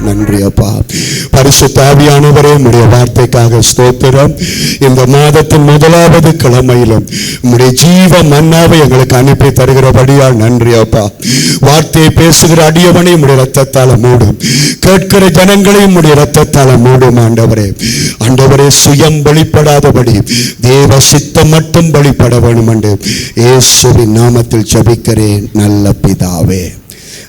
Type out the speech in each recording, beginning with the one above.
நன்றி அப்பா. பரிசுத்த ஆவியானவரே, உம்முடைய வார்த்தைக்காக ஸ்தோத்திரம். இந்த மாதத்தின் முதலாவது கிழமையிலும் உம்முடைய ஜீவ மன்னாவை எங்களுக்கு அனுப்பி தருகிறபடியால் நன்றி அப்பா. வார்த்தையை பேசுகிற அடியவனை உம்முடைய இரத்தத்தால மூடும், கேட்கிற ஜனங்களையும் உம்முடைய இரத்தத்தால மூடும் ஆண்டவரே. ஆண்டவரே, சுயம் வெளிப்படாதபடி தேவ சித்தம் மட்டும் வெளிப்பட வேண்டும் என்று இயேசுவின் நாமத்தில் ஜெபிக்கிறேன் நல்ல பிதாவே.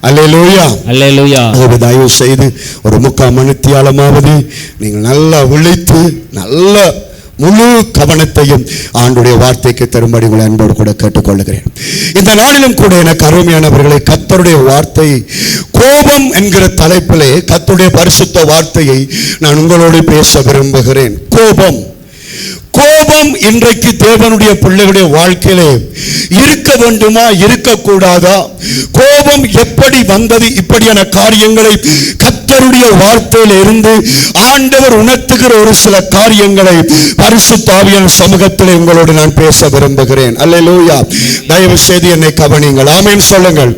அல்லேலூயா, அல்லேலூயா. தயவு செய்து ஒரு 3/4 மணித்தியாலமாவது நீங்கள் நல்லா விழித்து நல்ல முழு கவனத்தையும் ஆண்டுடைய வார்த்தைக்கு தரும்படி உங்களை அன்போடு கூட கேட்டுக்கொள்கிறேன். இந்த நாளிலும் கூட எனக்கு அருமையானவர்களை, கர்த்தருடைய வார்த்தை கோபம் என்கிற தலைப்பிலே கர்த்தருடைய பரிசுத்த வார்த்தையை நான் உங்களோடு பேச விரும்புகிறேன். கோபம் இன்றைக்கு தேவனுடைய பிள்ளைகளுடைய வாழ்க்கையிலே இருக்க வேண்டுமா, இருக்கக்கூடாதா? கோபம் எப்படி வந்தது? இப்படியான காரியங்களை கர்த்தருடைய வார்த்தையில் இருந்து ஆண்டவர் உணர்த்துகிற ஒரு சில காரியங்களை பரிசுத்த ஆவியான சமூகத்தில் உங்களோடு நான் பேச விரும்புகிறேன். அல்லேலூயா. தயவு செய்து என்னை கவனிங்கள். ஆமென் சொல்லுங்கள்.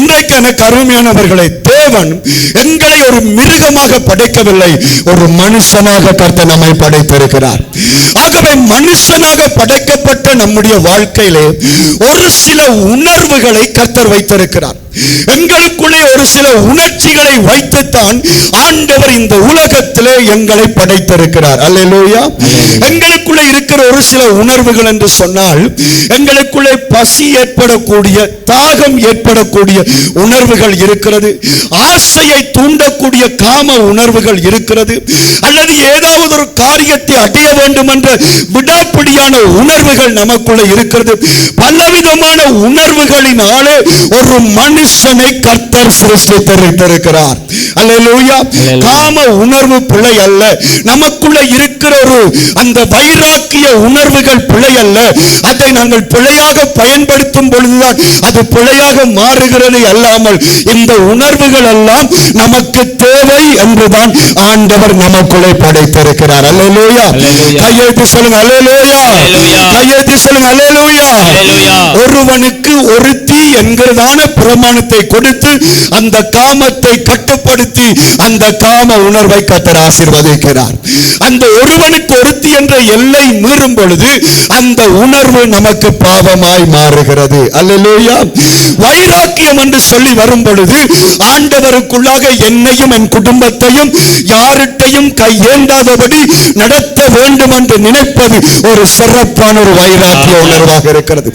இன்றைக்கு எனக்கு அருமையானவர்களை, தேவன் எங்களை ஒரு மிருகமாக படைக்கவில்லை, ஒரு மனுஷனாக கர்த்தர் நம்மை படைத்திருக்கிறார். ஆகவே மனுஷனாக படைக்கப்பட்ட நம்முடைய வாழ்க்கையிலே ஒரு சில உணர்வுகளை கர்த்தர் வைத்திருக்கிறார். எங்களுக்குள்ளே ஒரு சில உணர்ச்சிகளை வைத்துத்தான் ஆண்டவர் இந்த உலகத்திலே எங்களை படைத்திருக்கிறார். அல்லேலூயா. எங்களுக்குள்ளே இருக்கிற ஒரு சில உணர்வுகள் என்று சொன்னால், எங்களுக்குள்ளே பசி ஏற்படக்கூடிய, தாகம் ஏற்படக்கூடிய உணர்வுகள் இருக்கிறது, ஆசையை தூண்டக்கூடிய காம உணர்வுகள் இருக்கிறது, அல்லது ஏதாவது ஒரு காரியத்தை அடைய வேண்டும் என்ற விடாப்பிடியான உணர்வுகள் நமக்குள்ள இருக்கிறது. பலவிதமான உணர்வுகளினாலே ஒரு மனுஷனை கர்த்தர் சிருஷ்டித்திருக்கிறார். அல்லேலூயா. காம உணர்வு பிழை அல்ல, நமக்குள்ள இருக்கிற ஒரு அந்த வைராக்கிய உணர்வுகள் பிழை அல்ல. அதை நாங்கள் பிழையாக பயன்படுத்தும் பொழுதுதான் அது பிழையாக மாறுகிறது. அல்லாமல் இந்த உணர்வுகள் எல்லாம் நமக்கு தேவை என்றுதான் ஆண்டவர் நமக்குள்ளே படைத்திருக்கிறார். அல்லேலூயா. கையெழுத்து சொல்லுங்க. அல்லேலூயா. கையெழுத்து சொல்லுங்க. அல்லேலூயா. ஒருவனுக்கு ஒருத்தி என்கிறதான பிரமாணத்தை கொடுத்து அந்த காமத்தை கட்டுப்படுத்தி அந்த காம உணர்வை கர்த்தர் ஆசீர்வதிக்கிறார். அந்த ஒருவனுக்கு ஒருத்தி என்ற எல்லை மீறும் பொழுது அந்த உணர்வு நமக்கு பாவமாய் மாறுகிறது. அல்லேலூயா. வைராக்கியம் என்று சொல்லி வரும் பொழுது ஆண்டவருக்குள்ளாக என்னையும் என் குடும்பத்தையும் யார்கிட்டையும் கையேண்டாதபடி நடத்த வேண்டும் என்று நினைப்பது ஒரு சிறப்பான ஒரு வைராக்கிய உணர்வாக இருக்கிறது.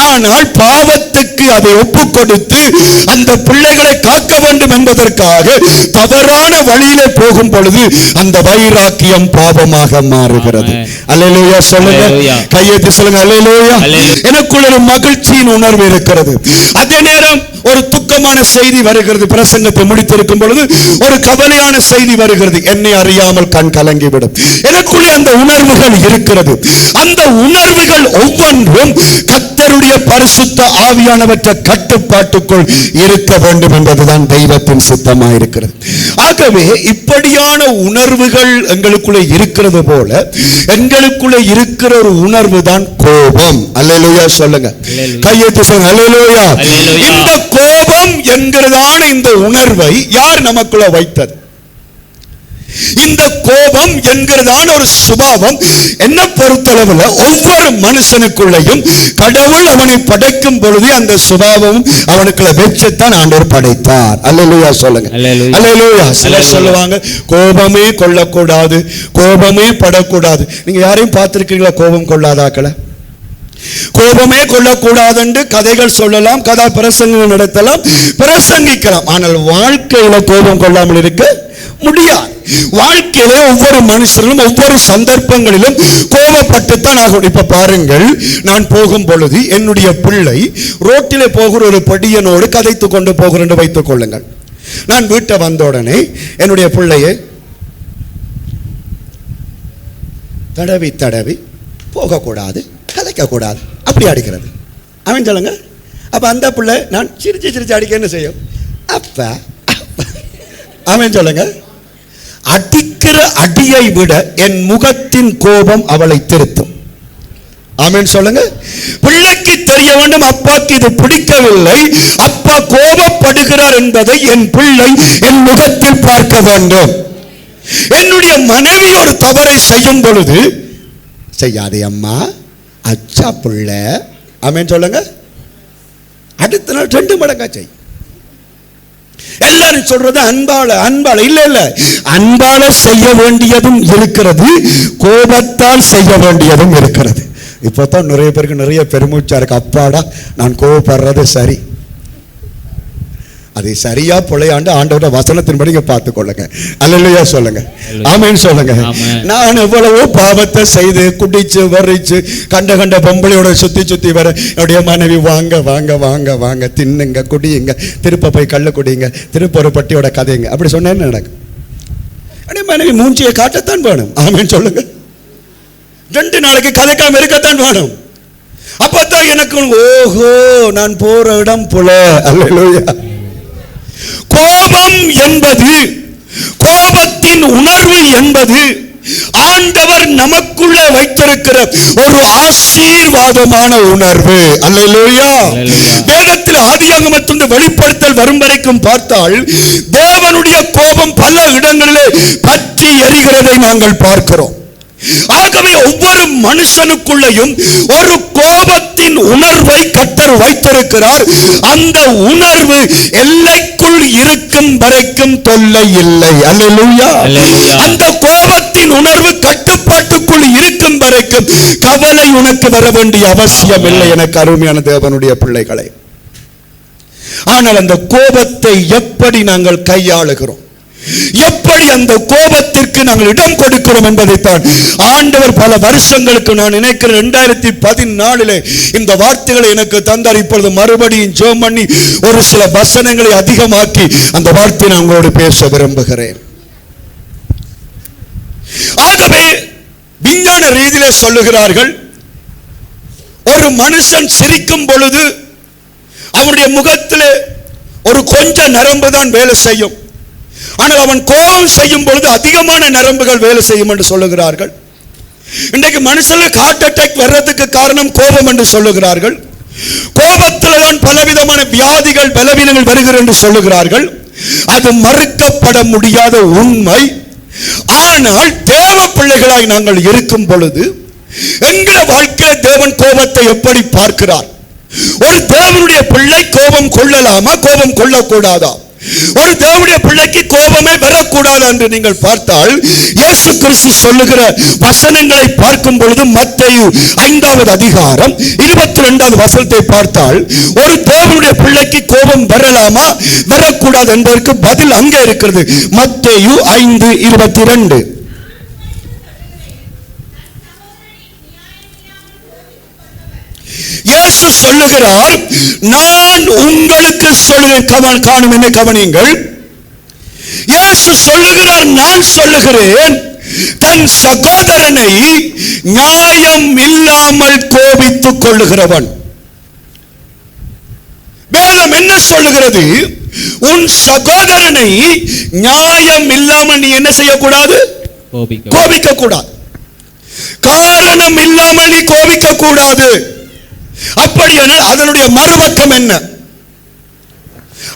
ஆனால் பாவத்துக்கு அதை ஒப்புக் கொடுத்து அந்த பிள்ளைகளை காக்க வேண்டும் என்பதற்காக தவறான வழியிலே போகும் பொழுது அந்த வைராக்கியம் பாவமாக மாறுகிறது. அல்லேலூயா சொல்லுங்க. கையெழுத்து சொல்லுங்க. அல்லேலூயா. எனக்குள்ள ஒரு மகிழ்ச்சியின் உணர்வு இருக்கிறது. அதே நேரம் ஒரு துக்கமான செய்தி வருகிறது. பிரசங்கத்தை முடித்திருக்கும் பொழுது ஒரு கவலையான செய்தி வருகிறது. என்னை அறியாமல் கண் கலங்கிவிடும். எனக்குள்ளே அந்த உணர்வுகள் இருக்கிறது. அந்த உணர்வுகள் ஒவ்வொன்றும் கர்த்தருடைய பரிசுத்த ஆவியானவற்றை கட்டுப்பாட்டுக்குள் இருக்க வேண்டும் என்பதுதான் தெய்வத்தின் சித்தமாக இருக்கிறது. ஆகவே இப்படியான உணர்வுகள் எங்களுக்குள்ளே இருக்கிறது போல எங்களுக்குள்ளே இருக்கிற ஒரு உணர்வு தான் கோபம். அல்லேலூயா சொல்லுங்க. கையெழுத்து சொல்லுங்க. அல்லேலூயா. இந்த கோபம் என்கிறதான இந்த உணர்வை யார் நமக்குள்ள வைத்தது? இந்த கோபம் என்கிறதான ஒரு சுபாவம் என்ன பொறுத்தளவில் ஒவ்வொரு மனுஷனுக்குள்ளையும் கடவுள் அவனை படைக்கும் பொழுது அந்த சுபாவம் அவனுக்குள்ள வெச்சத்தான் ஆண்டவர் படைத்தார். அல்லேலூயா சொல்லுங்க. அல்லேலூயா. சிலர் சொல்லுவாங்க கோபமே கொள்ளக்கூடாது, கோபமே படக்கூடாது. நீங்க யாரையும் பார்த்திருக்கீங்களா கோபம் கொள்ளாதாக்களை? கோபமே கொள்ளக்கூடாது என்று கதைகள் சொல்லலாம், கதா பிரசங்கங்கள் நடத்தலாம், பிரசங்கிக்கலாம். ஆனால் வாழ்க்கையில கோபம் கொள்ளாமல் இருக்க முடியாது. வாழ்க்கையிலே ஒவ்வொரு மனுஷனும் ஒவ்வொரு சந்தர்ப்பங்களிலும் கோபப்பட்டுத்தான் ஆகும். இப்ப பாருங்கள், நான் போகும் பொழுது என்னுடைய பிள்ளை ரோட்டிலே போகிற ஒரு படியனோடு கதைத்து கொண்டு போகிறேன் என்று வைத்துக் கொள்ளுங்கள். நான் வீட்டை வந்த உடனே என்னுடைய பிள்ளையை தடவி தடவி போகக்கூடாது, கதைக்கக்கூடாது, அப்படி அடிக்கிறது. அவன் சொல்லுங்க. அப்ப அந்த பிள்ளை நான் சிரிச்சு சிரிச்சு அடிக்க என்ன செய்யும்? அப்ப அவன் சொல்லுங்க, அடிக்கிற அடியை விட என் முகத்தின் கோபம் அவளை திருத்தும். ஆமென் சொல்லுங்க. பிள்ளைக்கு தெரிய வேண்டும், அப்பாக்கு இது பிடிக்கவில்லை, அப்பா கோபப்படுகிறார் என்பதை என் பிள்ளை என் முகத்தில் பார்க்க வேண்டும். என்னுடைய மனைவி ஒரு தவறை செய்யும் பொழுது, செய்யாதே அம்மா, அச்சா பிள்ளை, ஆமென் சொல்லுங்க, அடுத்த நாள் 2 மடங்கா செய். எல்லாரும் சொல்றது அன்பால இல்ல, அன்பால செய்ய வேண்டியதும் இருக்கிறது, கோபத்தால் செய்ய வேண்டியதும் இருக்கிறது. இப்போதான் நிறைய பேருக்கு நிறைய பெருமூச்சா இருக்கு, அப்பாடா நான் கோபப்படுறது சரி. அதை சரியா பிழையாண்டு ஆண்டவரோட வசனத்தின்படி பார்த்துக் கொள்ளுங்க. அல்லேலூயா சொல்லுங்க, ஆமென் சொல்லுங்க. நான் எவ்வளவோ பாவத்தை செய்து குடிச்சு வரிச்சு கண்ட பொம்பளையோட சுத்தி வர என்னுடைய மனைவி வாங்க வாங்க வாங்க வாங்க தின்னுங்க குடியுங்க, திருப்ப போய் கள்ள குடிங்க, திருப்ப ஒரு பட்டியோட கதைங்க, அப்படி சொன்னேன்னு நடக்கும். என்னுடைய மனைவி மூஞ்சியை காட்டத்தான் வேணும். ஆமென் சொல்லுங்க. 2 நாளைக்கு கதைக்காம இருக்கத்தான் வேணும். அப்பதான் எனக்கு ஓஹோ நான் போற இடம் போல. அல்லேலூயா. கோபம் என்பது, கோபத்தின் உணர்வு என்பது ஆண்டவர் நமக்குள்ள வைத்திருக்கிற ஒரு ஆசீர்வாதமான உணர்வு. அல்லேலூயா. வேதத்தில் ஆதியாகமத்திலிருந்து வெளிப்படுத்தல் வரும் வரைக்கும் பார்த்தால் தேவனுடைய கோபம் பல இடங்களிலே பற்றி எரிகிறதை நாங்கள் பார்க்கிறோம். ஆகவே ஒவ்வொரு மனுஷனுக்குள்ளேயும் ஒரு கோபத்தின் உணர்வை கர்த்தர் வைத்திருக்கிறார். அந்த உணர்வு எல்லைக்குள் இருக்கும் வரைக்கும் தொல்லை இல்லை. அல்லேலூயா. அந்த கோபத்தின் உணர்வு கட்டுப்பாட்டுக்குள் இருக்கும் வரைக்கும் கவலை உனக்கு வர வேண்டிய அவசியம் இல்லை. எனக்கு அருமையான தேவனுடைய பிள்ளைகளை, ஆனால் அந்த கோபத்தை எப்படி நாங்கள் கையாளுகிறோம், எப்படி அந்த கோபத்திற்கு நாங்கள் இடம் கொடுக்கிறோம் என்பதைத்தான் ஆண்டவர் பல வருஷங்களுக்கு, நான் நினைக்கிறேன் 2014 இந்த வார்த்தைகளை எனக்கு தந்தார். இப்பொழுது மறுபடியும் ஜெபம் பண்ணி ஒரு சில வசனங்களை அதிகமாக்கி அந்த வார்த்தையை நான் உங்களோடு பேச விரும்புகிறேன். ஆகவே விஞ்ஞான ரீதியிலே சொல்லுகிறார்கள், ஒரு மனுஷன் சிரிக்கும் பொழுது அவனுடைய முகத்திலே ஒரு கொஞ்ச நரம்பு தான் வேலை செய்யும், ஆனால் அவன் கோபம் செய்யும் பொழுது அதிகமான நரம்புகள் வேலை செய்யும் என்று சொல்லுகிறார்கள். இன்றைக்கு மனுஷனுக்கு ஹார்ட் அட்டாக் வர்றதுக்கு காரணம் கோபம் என்று சொல்லுகிறார்கள். கோபத்தில் தான் பலவிதமான வியாதிகள் பலவீனங்கள் வருகிறது என்று சொல்லுகிறார்கள். அது மறுக்கப்பட முடியாத உண்மை. ஆனால் தேவ பிள்ளைகளாய் நாங்கள் இருக்கும் பொழுது எங்கள் வாழ்க்கையில் தேவன் கோபத்தை எப்படி பார்க்கிறார்? ஒரு தேவனுடைய பிள்ளை கோபம் கொள்ளலாமா, கோபம் கொள்ளக்கூடாதா? ஒரு தேவனுடைய பிள்ளைக்கு கோபமே வரக்கூடாது என்று நீங்கள் பார்த்தால் இயேசு கிறிஸ்து சொல்லுகிற வசனங்களை பார்க்கும் பொழுது மத்தேயு 5வது அதிகாரம் 22வது வசனத்தை பார்த்தால் ஒரு தேவனுடைய பிள்ளைக்கு கோபம் வரலாமா வரக்கூடாது என்பதற்கு பதில் அங்கே இருக்கிறது. மத்தேயு 5:22. இயேசு சொல்லுகிறார், நான் உங்களுக்கு சொல்லுகிறேன், காணும் என்ன கவனியுங்கள். இயேசு சொல்லுகிறார், நான் சொல்லுகிறேன், தன் சகோதரனை நியாயம் இல்லாமல் கோபித்துக் கொள்ளுகிறவன். வேதம் என்ன சொல்லுகிறது? உன் சகோதரனை நியாயம் இல்லாமல் நீ என்ன செய்யக்கூடாது? கோபிக்க கூடாது. காரணம் இல்லாமல் நீ கோபிக்க கூடாது. அப்படியானால் அதனுடைய மறுபக்கம் என்ன?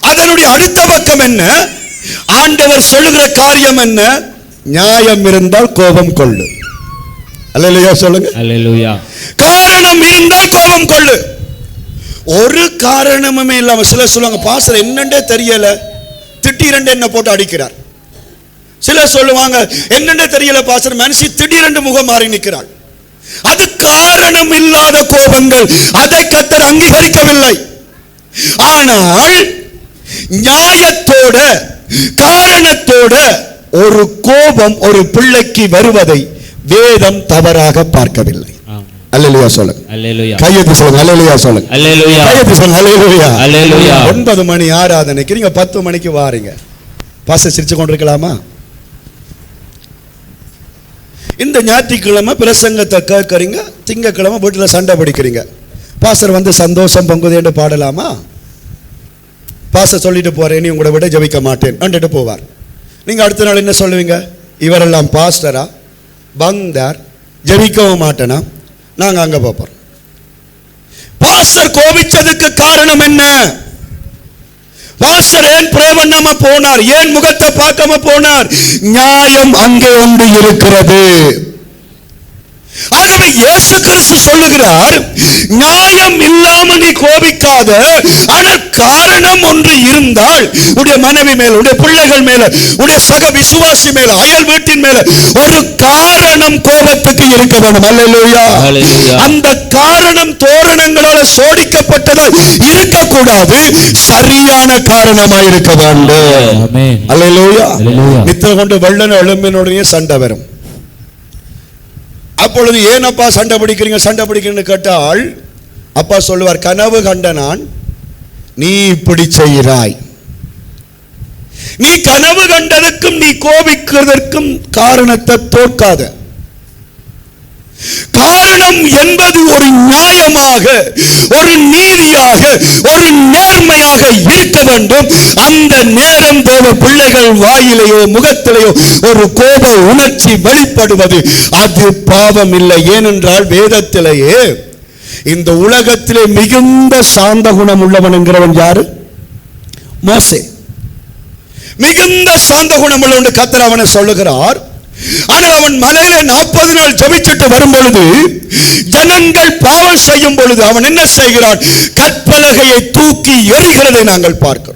அதனுடைய அடுத்த பக்கம் என்ன? ஆண்டவர் சொல்லுகிற காரியம் என்ன? நியாயம் இருந்தால் கோபம் கொள்ளு. அல்லேலூயா சொல்லுங்க. அல்லேலூயா. காரணம் இருந்தால் கோபம் கொள்ளு. ஒரு காரணமுமே இல்லாம சிலர் சொல்லுவாங்க, பாஸ்டர் என்னண்டே தெரியல, திடீரென்று என்ன போட்டு அடிக்கிறார். சிலர் சொல்லுவாங்க, என்னண்டே தெரியல பாஸ்டர், மனுஷி திடீரென்று முகம் மாறி நிற்கிறாள். அது காரணம் இல்லாத கோபங்கள். அதை கர்த்தர் அங்கீகரிக்கவில்லை. ஆனால் நியாயத்தோட காரணத்தோட ஒரு கோபம் ஒரு பிள்ளைக்கு வருவதை வேதம் தவறாக பார்க்கவில்லை. அல்லேலூயா சொல்லுங்க. அல்லேலூயா. கையெழுத்து சொல்லுங்க. அல்லேலூயா சொல்லுங்க. அல்லேலூயா. கையெழுத்து சொல்லுங்க. அல்லேலூயா. அல்லேலூயா. 9 மணி ஆராதனைக்கு நீங்க 10 மணிக்கு வாரீங்க. பாஸ்டர் சிரிச்சு கொண்டிருக்கலாமா? இந்த ஞாயிற்றுக்கிழமை பிரசங்கத்தை கேட்கறீங்க, திங்கக்கிழமை வீட்டில் சண்டை பிடிக்கிறீங்க. பாஸ்டர் வந்து சந்தோஷம் பொங்குது என்று பாடலாமா? பாஸ்டர் சொல்லிட்டு போறேன், நீ உங்களை விட ஜெபிக்க மாட்டேன் அண்டுட்டு போவார். நீங்க அடுத்த நாள் என்ன சொல்லுவீங்க? இவரெல்லாம் பாஸ்டரா, பந்தார், ஜெபிக்கவும் மாட்டேனா, நாங்கள் அங்கே பார்ப்போம். பாஸ்டர் கோபிச்சதுக்கு காரணம் என்ன? பாஸ்டர் ஏன் ப்ரே பண்ணாம போனார்? ஏன் முகத்தை பார்க்காம போனார்? நியாயம் அங்கே ஒன்று இருக்கிறது. ஆகவே இயேசு கிறிஸ்து சொல்லுகிறார், நியாயம் இல்லாம நீ கோபிக்காத, ஆனால் காரணம் ஒன்று இருந்தால் உடைய மனைவி மேல, உடைய பிள்ளைகள் மேல, உடைய சக விசுவாசி மேல, அயல் வீட்டின் மேல ஒரு காரணம் கோபத்துக்கு இருக்க வேண்டும். அல்லேலூயா. அந்த காரணம் தோரணங்களால் சோடிக்கப்பட்டதால் இருக்கக்கூடாது, சரியான காரணமா இருக்க வேண்டும். அல்லேலூயா. நித்திர கொண்டு வெள்ளன எழும்பினுடைய சண்டை வரும். அப்பொழுது ஏன் அப்பா சண்டை பிடிக்கிறீங்கன்னு கேட்டால் அப்பா சொல்லுவார், கனவு கண்ட நான், நீ இப்படி செய்கிறாய். நீ கனவு கண்டதற்கும் நீ கோபிக்கிறதற்கும் காரணத்தை தோற்காத. காரணம் என்பது ஒரு நியாயமாக, ஒரு நீதியாக, ஒரு நேர்மையாக இருக்க வேண்டும். அந்த நேரம் தேவ பிள்ளைகள் வாயிலையோ முகத்திலேயோ ஒரு கோப உணர்ச்சி வெளிப்படுவது அது பாவம் இல்லை. ஏனென்றால் வேதத்திலேயே இந்த உலகத்திலே மிகுந்த சாந்த குணம் உள்ளவன் என்கிறவன் யாரு? மோசே. மிகுந்த சாந்த குணம் உள்ளவன் கர்த்தர் அவனை சொல்லுகிறார். ஆனால் அவன் மலையில 40 நாள் ஜெபிச்சுட்டு வரும் பொழுது, ஜனங்கள் பாவம் செய்யும் பொழுது அவன் என்ன செய்கிறான்? கற்பலகையை தூக்கி எறிகிறதை நாங்கள் பார்க்கிறோம்.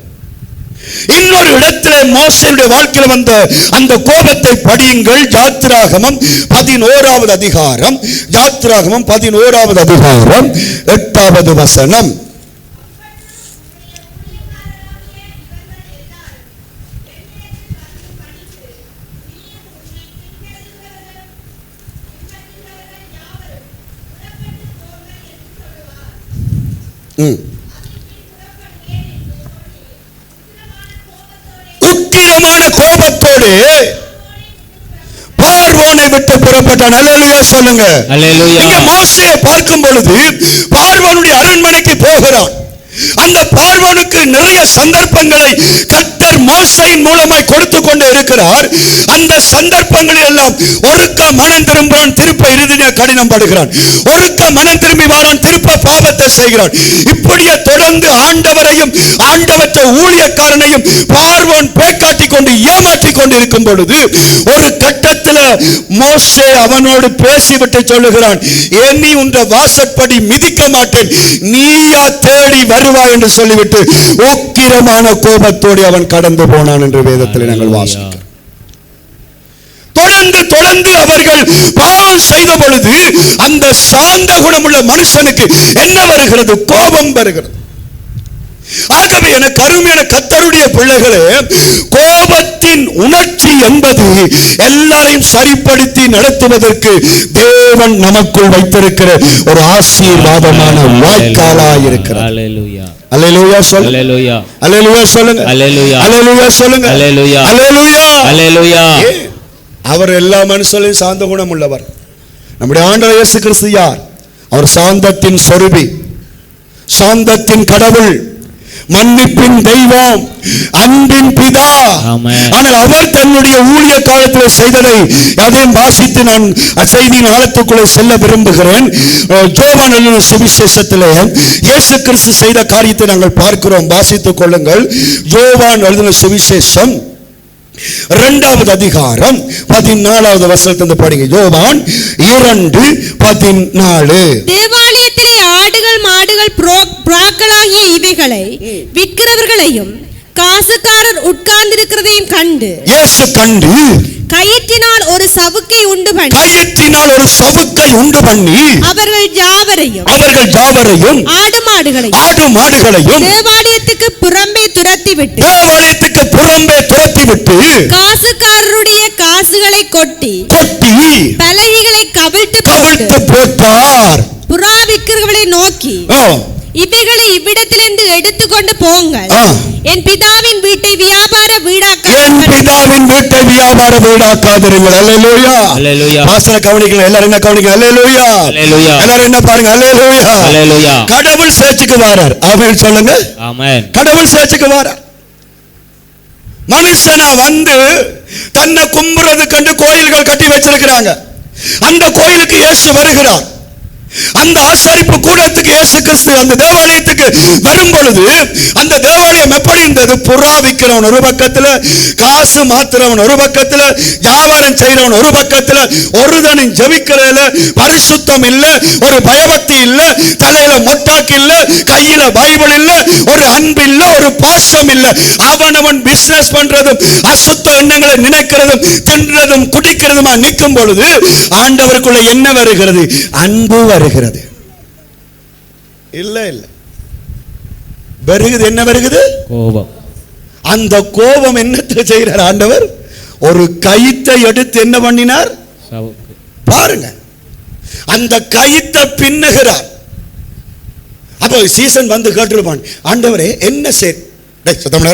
இன்னொரு இடத்திலே மோசேயுடைய வாழ்க்கையில் வந்த அந்த கோபத்தை படியுங்கள். யாத்திராகமம் 11வது அதிகாரம், யாத்திராகமம் 11வது அதிகாரம் 8வது வசனம். உக்கிரமான கோபத்தோடு பார்வோனை விட்டு புறப்பட்டான். அல்லேலூயா சொல்லுங்க. இங்க மோசேயை பார்க்கும் பொழுது பார்வோனுடைய அரண்மனைக்கு போகிறான். அந்த பார்வோனுக்கு நிறைய சந்தர்ப்பங்களை கர்த்தர் மோசேயின் மூலமாய் கொடுத்து கொண்டு இருக்கிறார். அந்த சந்தர்ப்பங்களில் எல்லாம் ஒருக்க மனம் திரும்புகிறான், திருப்ப இறுதியிலே கடினம் படுகிறான். ஒருக்க மனம் திரும்பி வாரான், திருப்ப பாவத்தை செய்கிறான். இப்படியே தொடர்ந்து ஆண்டவரையும் ஆண்டவற்ற ஊழியக்காரனையும் பார்வோன் பேக்காட்டி கொண்டு ஏமாற்றி கொண்டு இருக்கும் பொழுது ஒரு கட்டத்தில் மோசே அவனோடு பேசிவிட்டு சொல்லுகிறான், நீ உன்ற வாசற்படி மிதிக்க மாட்டேன், நீயா தேடி வருவாய் என்று சொல்லிவிட்டு உக்கிரமான கோபத்தோடு அவன் கடந்து போனான் என்று வேதத்தில் நாங்கள் வாசிக்கிறோம். தொடர்ந்து அவர்கள் பாவம் செய்த பொழுது அந்த சாந்த குணமுள்ள மனுஷனுக்கு என்ன வருகிறது? கோபம் வருகிறது. ஆகவே எனக்கு அருமையான கர்த்தருடைய பிள்ளைகளே, கோபத்தின் உணர்ச்சி என்பது எல்லாரையும் சரிப்படுத்தி நடத்துவதற்கு தேவன் நமக்குள் வைத்திருக்கிற ஒரு ஆசீர்வாதமான வாய்க்காலாய் இருக்கிறார். அல்லேலூயா. அல்லேலூயா சொல்லுங்க. அல்லேலூயா. அல்லேலூயா சொல்லுங்க. அல்லேலூயா. அல்லேலூயா சொல்லுங்க. அல்லேலூயா. அல்லேலூயா. அல்லேலூயா. அவர் எல்லா மனுஷரையும் சாந்த குணம் உள்ளவர். நம்முடைய ஆண்டவர் இயேசு கிறிஸ்து யார்? அவர் சாந்தத்தின் சொரூபி, சாந்தத்தின் கடவுள், மன்னிப்பின் தெய்வம், அன்பின் பிதா. ஆனால் அவர் தன்னுடைய ஊழிய காலத்தில் செய்ததை அதையும் வாசித்து நான் செய்தியின் ஆழத்துக்குள்ளே செல்ல விரும்புகிறேன். யோவான் எழுதின சுவிசேஷத்திலே இயேசு கிறிஸ்து செய்த காரியத்தை நாங்கள் பார்க்கிறோம். வாசித்துக் கொள்ளுங்கள். யோவான் எழுதின சுவிசேஷம் 2வது அதிகாரம் 14வது வசனத்திலிருந்து படிங்க. யோவான் 2:14. தேவாலயத்திலே ஆடுகள் மாடுகள் புறாக்களாகிய இவைகளை விற்கிறவர்களையும் காசுக்காரர் உட்கார்ந்திருக்கிறதையும் கண்டு இயேசு கண்டு கயிற்றினால் ஒரு சவுக்கை உண்டு பண்ணி அவர்கள் யாவரையும் ஆடு மாடுகளையும் தேவாலயத்துக்கு புறம்பே துரத்தி விட்டு காசுக்காரருடைய காசுகளை கொட்டி பலகைகளை கவிழ்த்து போட்டார். புறா விற்கிறவர்களை நோக்கி, இவைகளை இவ்விடத்திலிருந்து எடுத்துக்கொண்டு போங்கள், என் பிதாவின் வீட்டை வியாபார வீடாக்காதீர்கள். அல்லேலூயா. பாஸ்டர் கவனிக்கலாம், எல்லாரும் என்ன கவனிக்கலாம்? அல்லேலூயா. எல்லாரும் என்ன பாருங்க? அல்லேலூயா. கடவுள் சேர்ச்சுக்கு வாரார். ஆமென் சொல்லுங்க. ஆமென். கடவுள் சேர்ச்சுக்கு வாரார். மனுஷனா வந்து தன்னை கும்புறது கண்டு கோயில்கள் கட்டி வச்சிருக்கிறாங்க. அந்த கோயிலுக்கு இயேசு வருகிறார். அந்த ஆசாரிப்பு கூடத்துக்கு இயேசு கிறிஸ்து அந்த தேவாலயத்துக்கு வரும் பொழுது அந்த தேவாலயம் எப்படி இருந்தது? புறா விற்கிறவன் ஒரு பக்கத்துல, காசு மாத்துறவன் ஒரு பக்கத்துல, வியாபாரம் செய்யறவன் ஒரு பக்கத்துல, ஒருதனும் ஜெபிக்கிறதுல பரிசுத்தம் இல்ல, ஒரு பயபக்தி இல்ல, தலையில மொட்டாக்கு இல்ல, கையில பைபிள் இல்ல, ஒரு அன்பு இல்ல, ஒரு பாசம் இல்ல. அவனவன் பிசினஸ் பண்றதும் அசுத்த எண்ணங்களை நினைக்கிறதும் தின்றதும் குடிக்கிறதுமா நிற்கும் பொழுது ஆண்டவருக்குள்ள என்ன வருகிறது? அன்பு வருகிறது. இல்ல இல்ல வருகிறது. என்ன வருகிறது? கோபம். அந்த கோபம் என்னத்தை செய்கிறார் ஆண்டவர்? ஒரு கயித்தை எடுத்து என்ன பண்ணினார் பாருங்க. அந்த கயித்தை பின்னுகிறார். அப்போ சீசன் வந்து கேட்டுருப்பான், ஆண்டவரே என்ன சத்தம்.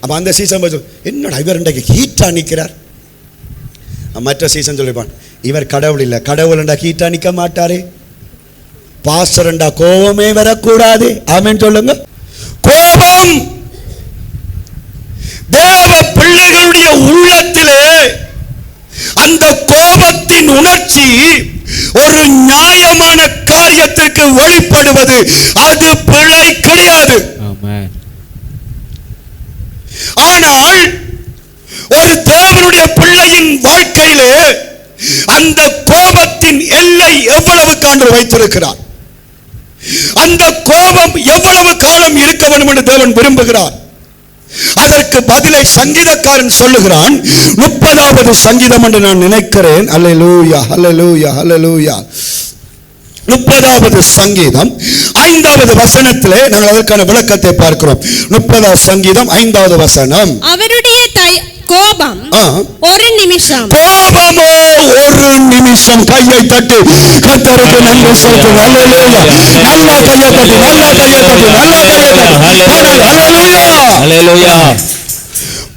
அப்ப அந்த சீசன் என்னடா இவர் இன்றைக்கு ஹீட்டா நிற்கிறார். மற்ற சீசன் சொல்லிப்பான், இவர் கடவுள் இல்ல, கடவுள் ஹீட்டா நிற்க மாட்டாரே, பாஸ்டர் கோபமே வரக்கூடாது. ஆமென் சொல்லுங்க. கோபம் தேவ பிள்ளைகளுடைய உள்ளத்திலே அந்த கோபத்தின் உணர்ச்சி ஒரு நியாயமான காரியத்திற்கு வெளிப்படுவது அது பிழை கிடையாது. ஆனால் ஒரு தேவனுடைய பிள்ளையின் வாழ்க்கையிலே அந்த கோபத்தின் எல்லை எவ்வளவு காண்டு வைத்திருக்கிறார், அந்த கோபம் எவ்வளவு காலம் இருக்க வேண்டும் என்று தேவன் விரும்புகிறார். அதற்கு பதிலை சங்கீதக்காரன் சொல்லுகிறான். 30வது சங்கீதம் என்று நான் நினைக்கிறேன். அல்லேலூயா அல்லேலூயா அல்லேலூயா. 30வது சங்கீதம் 5வது வசனத்திலே நாங்கள் அதற்கான விளக்கத்தை பார்க்கிறோம். 30வது சங்கீதம் 5வது வசனம். அவருடைய கோபம் ஒரு நிமிஷம், கோபமோ ஒரு நிமிஷம். கையை தட்டி கர்த்தருக்கு நன்றி செலுத்து. அல்லேலூயா. நல்ல கையை தட்டி, நல்ல கையை தட்டி, நல்ல கையை தட்டி. அல்லேலூயா அல்லேலூயா.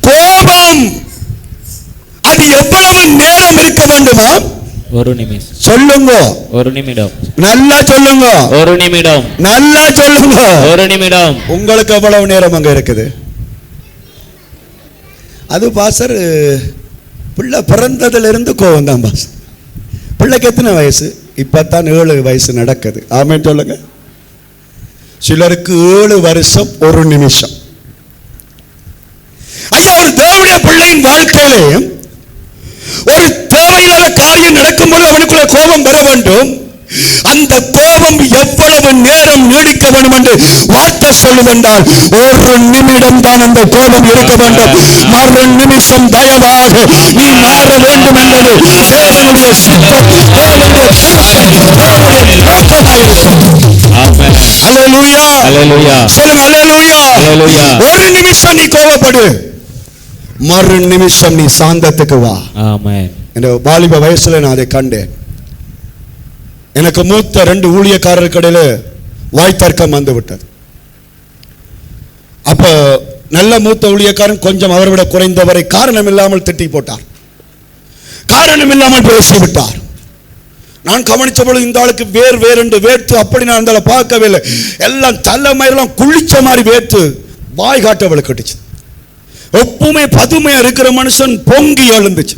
கோபம் அது எவ்வளவு நேரம் இருக்க வேண்டுமா? ஒரு நிமிஷம். சொல்லுங்க. ஒரு நிமிடம். நல்லா சொல்லுங்க. ஒரு நிமிடம். நல்லா சொல்லுங்க. ஒரு நிமிடம். உங்களுக்கு எவ்வளவு நேரம் அங்க இருக்குது? அது பாஸ்டர் பிள்ளை பிறந்ததுல இருந்து கோவம் தான் பாஸ்டர். பிள்ளைக்கு எத்தனை வயசு? இப்பத்தான் 7 வயசு நடக்குது. ஆமென் சொல்லுங்க. சிலருக்கு 7 வருஷம் ஒரு நிமிஷம். ஐயா, ஒரு தேவனுடைய பிள்ளையின் வாழ்க்கையிலே ஒரு தேவையில்லாத காரியம் நடக்கும்போது அவனுக்குள்ள கோபம் வர வேண்டும். அந்த கோபம் எவ்வளவு நேரம் நீடிக்க வேண்டும் என்று வார்த்தை சொல்லுவென்றால் ஒரு நிமிடம் தான் அந்த கோபம் இருக்க வேண்டும். மறு நிமிஷம் தயவாக நீ மாற வேண்டும் என்பது தேவனுடைய சித்தம், தேவனுடைய அல்லேலூயா அல்லேலூயா. சொல்லுங்க அல்லேலூயா அல்லேலூயா. ஒரு நிமிஷம் நீ கோபப்படு, மறு நிமிஷம் நீ சாந்தத்துக்கு வா. ஆமென். என்ற வாலிப வயசுல நான் அதை கண்டேன். எனக்கு மூத்த 2 ஊழியக்காரருக்கு இடையில வாய்த்தர்க்கம் வந்து விட்டது. அப்ப நல்ல மூத்த ஊழியக்காரன் கொஞ்சம் அவரை விட குறைந்தவரை காரணம் இல்லாமல் திட்டி போட்டார், காரணம் இல்லாமல் பேசிவிட்டார். நான் கவனிச்ச பொழுது இந்த ஆளுக்கு வேறு வேர்த்து அப்படி நான் அந்த பார்க்கவே இல்லை. எல்லாம் தலைமையெல்லாம் குளிச்ச மாதிரி வேர்த்து வாய் காட்ட விளக்கட்டுச்சு. எப்பவுமே பதுமையா இருக்கிற மனுஷன் பொங்கி எழுந்துச்சு.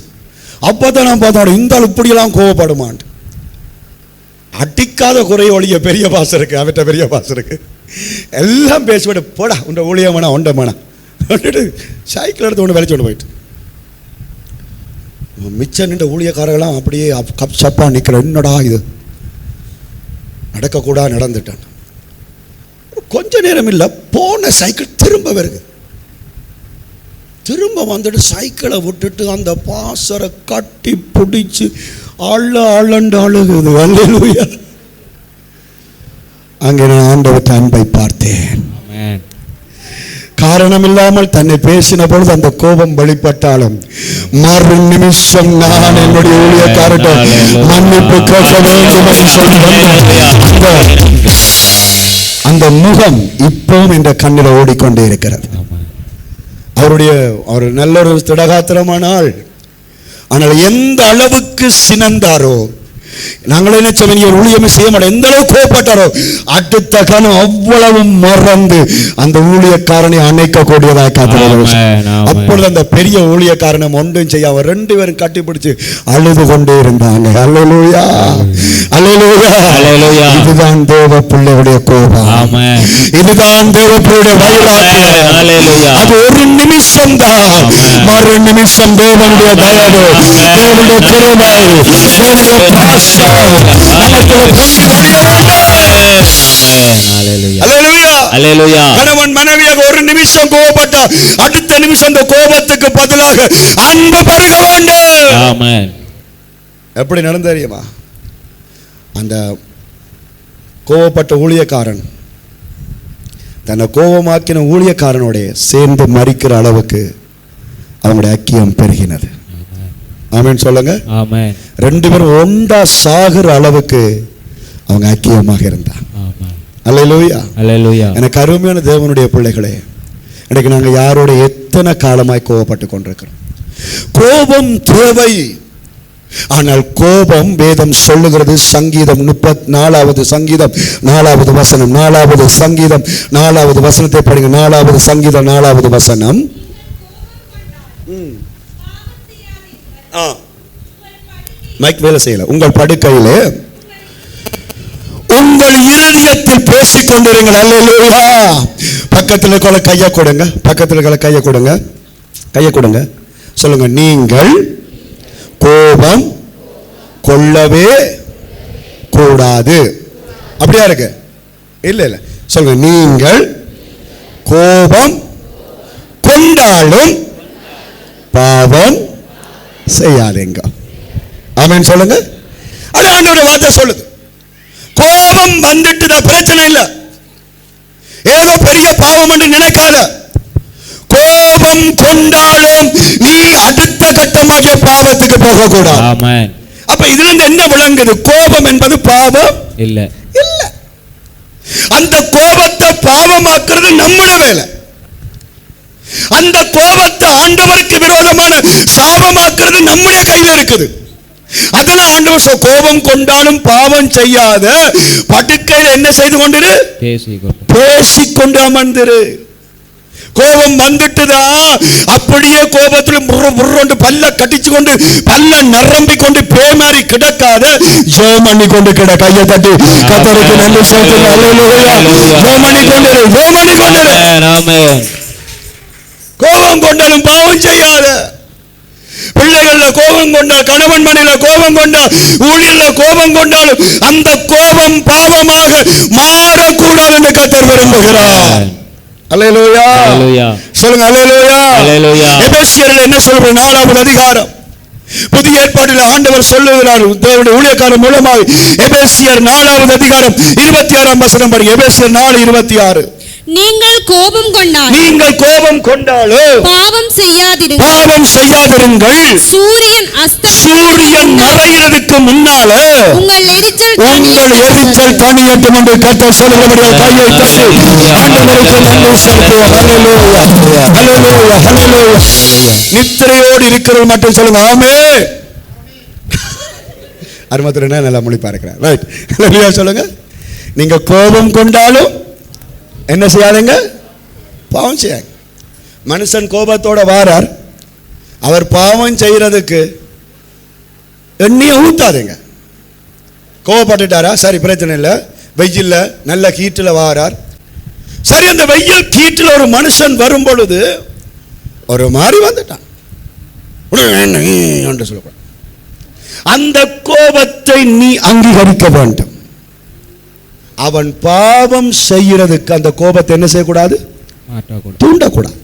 அப்பதான் நான் பார்த்தோம் இந்த ஆள் இப்படியெல்லாம் கோவப்படுமான். அடிக்காத குறை ஒழிய பெரிய பாசம் இருக்கு, அவற்ற பெரிய பாசம் இருக்கு. எல்லாம் பேசிவிட்டு போடா உண்ட ஊழியமானா ஒண்டமானா சைக்கிள் எடுத்து ஒன்று வெளிச்சோண்டு போயிட்டு மிச்சம் நின்ற ஊழியக்காரர்களாம் அப்படியே கப் சப்பா நிற்கிற. என்னடா இது நடக்கக்கூடாது நடந்துட்டான். கொஞ்ச நேரம் இல்லை, போன சைக்கிள் திரும்ப வருது. திரும்ப வந்துட்டு சைக்கிளை விட்டுட்டு அந்த பாசரை கட்டி பிடிச்சு அழண்டு அழுகுது. அல்லேலூயா. அங்கே நான் ஆண்டவர்ட்ட அன்பை பார்த்தேன். காரணம் இல்லாமல் தன்னை பேசின பொழுது அந்த கோபம் வெளிப்பட்டாலும் மறு நிமிஷம் நான் என்னுடைய ஊழியக்காரர்கிட்ட மன்னிப்பு கேட்க வேண்டும் என்று சொல்லி அந்த முகம் இப்பவும் என்ற கண்ணில் ஓடிக்கொண்டே இருக்கிறது. அவர் நல்ல ஒரு திடகாத்திரமான ஆள். ஆனால் எந்த அளவுக்கு சினந்தாரோ நாங்களே நினைச்சோம் நீ ஊழியமே செய்ய மாட்டோம். எந்த அளவுக்கு கோபப்பட்டாரோ அடுத்த கணம் அவ்வளவு மறந்து அந்த ஊழியக்காரனை அணைக்கக்கூடியதாக காத்திருக்கிறார். அப்பொழுது அந்த பெரிய ஊழியக்காரனை ஒன்றும் செய்ய அவர் 2 பேரும் கட்டிப்பிடிச்சு அழுது கொண்டே இருந்தாங்க. அல்லேலூயா, அல்லேலூயா, அல்லேலூயா. இதுதான் தேவ பிள்ளையுடைய கோபம். இதுதான் தேவ பிள்ளையுடைய வைராக்கியம். அல்லேலூயா. அது ஒரு நிமிஷம் தான். மறு நிமிஷம் தேவனுடைய தயவு, தேவனுடைய கிருபை, தேவனுடைய பாசம் கணவன் மனைவியாக ஒரு நிமிஷம் கோபப்பட்டா அடுத்த நிமிஷம் அந்த கோபத்துக்கு பதிலாக அன்பு பெருக வேண்டும். எப்படி நடந்து தெரியுமா? அந்த கோபப்பட்ட ஊழியக்காரன் தன்னை கோபமாக்கின ஊழியக்காரனோட சேர்ந்து மறிக்கிற அளவுக்கு அவங்களுடைய ஐக்கியம் பெருகினது. ஆமென் சொல்லுங்க. ஆமென். 2 பேரும் ஒன்றா சாகுற அளவுக்கு அவங்க ஐக்கியமாக இருந்தாங்க. அல்லேலூயா, அல்லேலூயா. எனக்கு அருமையான தேவனுடைய பிள்ளைகளே, இன்னைக்கு நாங்க யாரோட எத்தனை காலமாய் கோபப்பட்டு கொண்டிருக்கிறோம். கோபம் தேவை. ஆனால் கோபம் வேதம் சொல்லுகிறது, சங்கீதம் 34வது சங்கீதம் 4வது வசனம், 4வது சங்கீதம் 4வது வசனத்தை படிங்க. 4வது சங்கீதம் 4வது வசனம். மைக் வேலை செய்யல. உங்கள் படுக்கையிலே உங்கள் இருதயத்தில் பேசிக் கொண்டிருங்கள். அல்லேலூயா. பக்கத்தில் கொள்ள கையை கொடுங்க, பக்கத்தில் கொள்ள கையை கொடுங்க, கையை கொடுங்க. சொல்லுங்க, நீங்கள் கோபம் கொள்ளவே கூடாது. அப்படியா இருக்கு? இல்ல இல்ல, சொல்லுங்க, நீங்கள் கோபம் கொண்டாலும் பாவம் செய்யாதீங்க. ஆமென் சொல்லுங்க. அது ஆண்டவருடைய வார்த்தை சொல்லுது. கோபம் வந்துட்டு பிரச்சனை இல்ல, ஏதோ பெரிய பாவம் என்று நினைக்காத. கோபம் கொண்டாலும் நீ அடுத்த கட்டமாக பாவத்துக்கு போக கூடாது. ஆமென். அப்ப இதுல இருந்து என்ன விளங்குது? கோபம் என்பது பாவம் இல்ல. இல்ல, அந்த கோபத்தை பாவமாக்குறது நம்முடைய வேலை. அந்த கோபத்தை ஆண்டவருக்கு விரோதமான சாபமாக்குறது நம்முடைய கையில் இருக்குது. அதனால ஆண்டவர் கோபம் கொண்டாலும் பாவம் செய்யாத படுக்கையில் என்ன செய்து கொண்டிரு? பேசிக்கொண்டு அமர்ந்திரு. கோபம் வந்துட்டுதா அப்படியே கோபத்தில் முர்ரொண்டு பல்ல கட்டிச்சு கொண்டு பல்ல நரம்பி கொண்டு பேமாரி கிடக்காத, ஜெபம் பண்ணி கொண்டு கிட. கையை தட்டி கர்த்தருக்கு நன்றி செலுத்துங்க. அல்லேலூயா. ஜெபம் பண்ணி கொண்டிரு, ஜெபம் பண்ணி கொண்டிரு. ஆமென். கோபம் கொண்டாலும் பாவம் செய்யாத. பிள்ளைகள்ல கோபம் கொண்டா, கணவன் மனைவில கோபம் கொண்டா, ஊழியர்ல கோபம் கொண்டாலும் அந்த கோபம் பாவமாக மாறக்கூடாது என்று கர்த்தர் விரும்புகிறார். அல்லேலூயா, அல்லேலூயா. சொல்லுங்க, அல்லேலூயா, அல்லேலூயா. எபேசியரில் என்ன சொல்ற? 4வது அதிகாரம். புதிய ஏற்பாட்டில் ஆண்டவர் சொல்லுகிறார் தேவனுடைய ஊழியக்காரர் மூலமாக. எபேசியர் 4வது அதிகாரம் 26ஆம் வசனம் படிங்க. எபேசியர் 4:26. நீங்கள் கோபம் கொண்டாலும் பாவம் செய்யாதிருங்கள். சூரியன் மறைகிறதுக்கு முன்னால உங்கள் எரிச்சல் தணியட்டும் என்று கர்த்தர் சொல்லுகிறபடியால் கையை தட்டி ஆண்டவருக்கு நன்றி செலுத்துவோம். அல்லேலூயா, அல்லேலூயா, அல்லேலூயா. நித்திரையோடு இருக்கிறவர்கள் மட்டும் சொல்லுங்க, ஆமென். அருமத்துல நல்லா மொழிப்பா இருக்கிறார். ரைட், அல்லேலூயா சொல்லுங்க. நீங்க கோபம் கொண்டாலும் என்ன செய்யாதீங்க? பாவம் செய்யாங்க. மனுஷன் கோபத்தோட வாரார், அவர் பாவம் செய்யறதுக்கு எண்ணெயை ஊத்தாதீங்க. கோபப்பட்டுட்டாரா? சரி, பிரச்சனை இல்லை. வெயில்ல நல்ல ஹீட்டில் வாரார். சரி, அந்த வெயில் ஹீட்டில் ஒரு மனுஷன் வரும் பொழுது ஒரு மாதிரி வந்துட்டான், சொல்லக்கூடாது. அந்த கோபத்தை நீ அங்கீகரிக்க வேண்டும். அவன் பாவம் செய்யறதுக்கு அந்த கோபத்தை என்ன செய்யக்கூடாது? தூண்டக்கூடாது.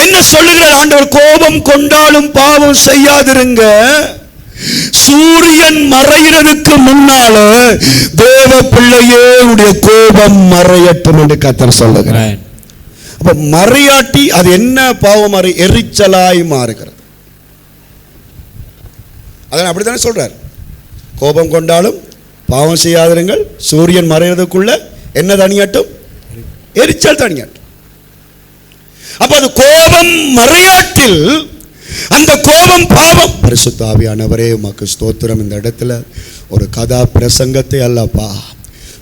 என்ன சொல்லுகிறார் ஆண்டவர்? கோபம் கொண்டாலும் பாவம் செய்யாதிருங்க, சூரியன் மறைகிறதுக்கு முன்னால தேவ பிள்ளையே உடைய கோபம் மறையட்டும் என்று கர்த்தர் சொல்லுகிறார். அப்ப மறையாட்டி அது என்ன பாவம்? எரிச்சலாய் மாறுகிறது. அதான் அப்படித்தானே சொல்றார். கோபம் கொண்டாலும் பாவம் செய்யாதிருங்கள், சூரியன் மறைகிறதுக்குள்ள என்ன தணியட்டும்? எரிச்சல் தணியட்டும். அப்ப அது கோபம் மறையாட்டில் அந்த கோபம் பாவம். பரிசுத்த ஆவியானவரே உமக்கு ஸ்தோத்திரம். இந்த இடத்துல ஒரு கதா பிரசங்கத்தை அல்லப்பா,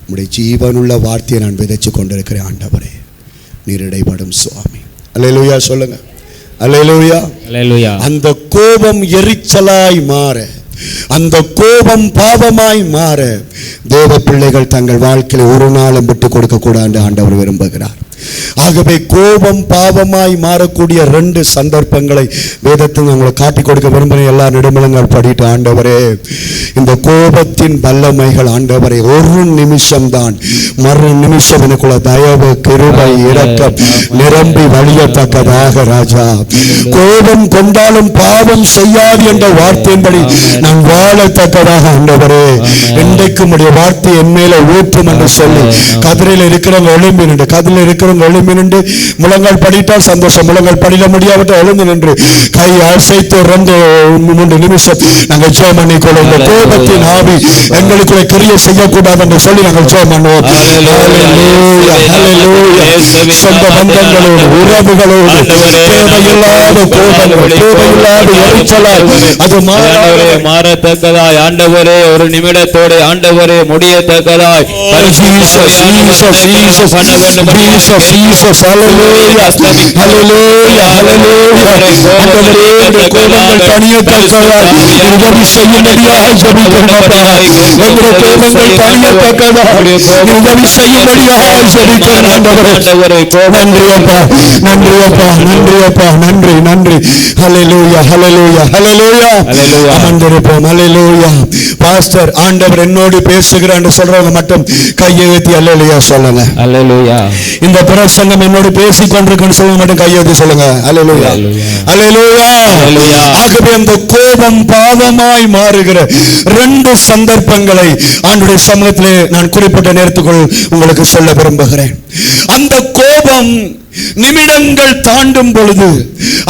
உம்முடைய ஜீவனுள்ள வார்த்தையை நான் விதைச்சு கொண்டிருக்கிறேன். ஆண்டவரே நீர் இடைப்படும் சுவாமி. அல்லேலூயா சொல்லுங்க. அல்லேலூயா. அல்லேலூயா. அந்த கோபம் எரிச்சலாய் மாற, அந்த கோபம் பாவமாய் மாற தேவ பிள்ளைகள் தங்கள் வாழ்க்கையில ஒரு நாளும் விட்டு கொடுக்க கூடாது ஆண்டவர் விரும்புகிறார். ஆகவே கோபம் பாவமாய் மாறக்கூடிய 2 சந்தர்ப்பங்களை வேதத்தில் உங்களை காட்டி கொடுக்க விரும்புகிறேன். எல்லா நெடுமலங்கள் படிட்டு, ஆண்டவரே இந்த கோபத்தின் வல்லமைகள் ஆண்டவரே ஒரு நிமிஷம்தான், மறு நிமிஷம் எனக்குள்ள தயவு கிருபை இரக்கம் நிரம்பி வழியத்தக்கதாக ராஜா. கோபம் கொண்டாலும் பாவம் செய்யாது என்ற வார்த்தையின்படி நான் வாழத்தக்கதாக ஆண்டவரே இன்றைக்கும் உடைய வார்த்தை என் மேல ஊற்றும் என்று சொல்லி கதிரையில் இருக்கிறவங்க எழும்பி நின்று, கதிரில் இருக்கிறவங்க எழும்பி நின்று, முழங்கால் படித்தால் சந்தோஷம், முழங்கால் படிக்க முடியாவிட்டால் எழுந்து நின்று கை அசைத்து 2-3 நிமிஷம் நாங்கள் ஜெபம் பண்ணிக்கொள்ள. இந்த கோபத்தின் ஆவி எங்களுக்குள்ள கிரியை செய்யக்கூடாது என்று சொல்லி நாங்கள் ஜெபம் பண்ணுவோம். சொந்த பந்தங்களோடு உறவுகளோடு தேவையில்லாத கோபங்கள், தேவையில்லாத எரிச்சலால் அது மாறத்தக்கதாய் ஆண்டவரே ஒரு நிமிடத்தோடு ஆண்டவரே முடியத்தக்கதாய் Jesus, hallelujah, hallelujah, hallelujah. ஆண்டவரே கோபங்கள் தணியத்தக்கதாய் உதவி செய்யும்படியாக ஜெபிக்கிறோம். எங்களுடைய கோபங்கள் தணியத்தக்கதாய் உதவி செய்யும்படியாக ஜெபிக்கிறோம். ஆண்டவரே நன்றி அப்பா, நன்றி அப்பா, நன்றி அப்பா, நன்றி நன்றி. ஹல்லேலூயா, ஹல்லேலூயா, ஹல்லேலூயா. அமர்ந்திருப்போம். ஹல்லேலூயா. பாஸ்டர் ஆண்டவர் என்னோடு பேசுகிறார் என்று சொல்றவங்க மட்டும் கையை ஏத்தி ஹல்லேலூயா சொல்லுங்க. ஹல்லேலூயா. இந்த பிரசங்கம் என்னோடு பேசிக் கொண்டிருக்குன்னு சொல்ல மட்டும் கையை ஏத்தி சொல்லுங்க. ஹல்லேலூயா, ஹல்லேலூயா. ஆகவே அந்த கோபம் பாவமாய் மாறுகிற 2 சந்தர்ப்பங்களை ஆண்டுடைய சமூகத்திலே நான் குறிப்பிட்ட நேரத்துக்குள் உங்களுக்கு சொல்ல விரும்புகிறேன். அந்த கோபம் நிமிடங்கள் தாண்டும் பொழுது,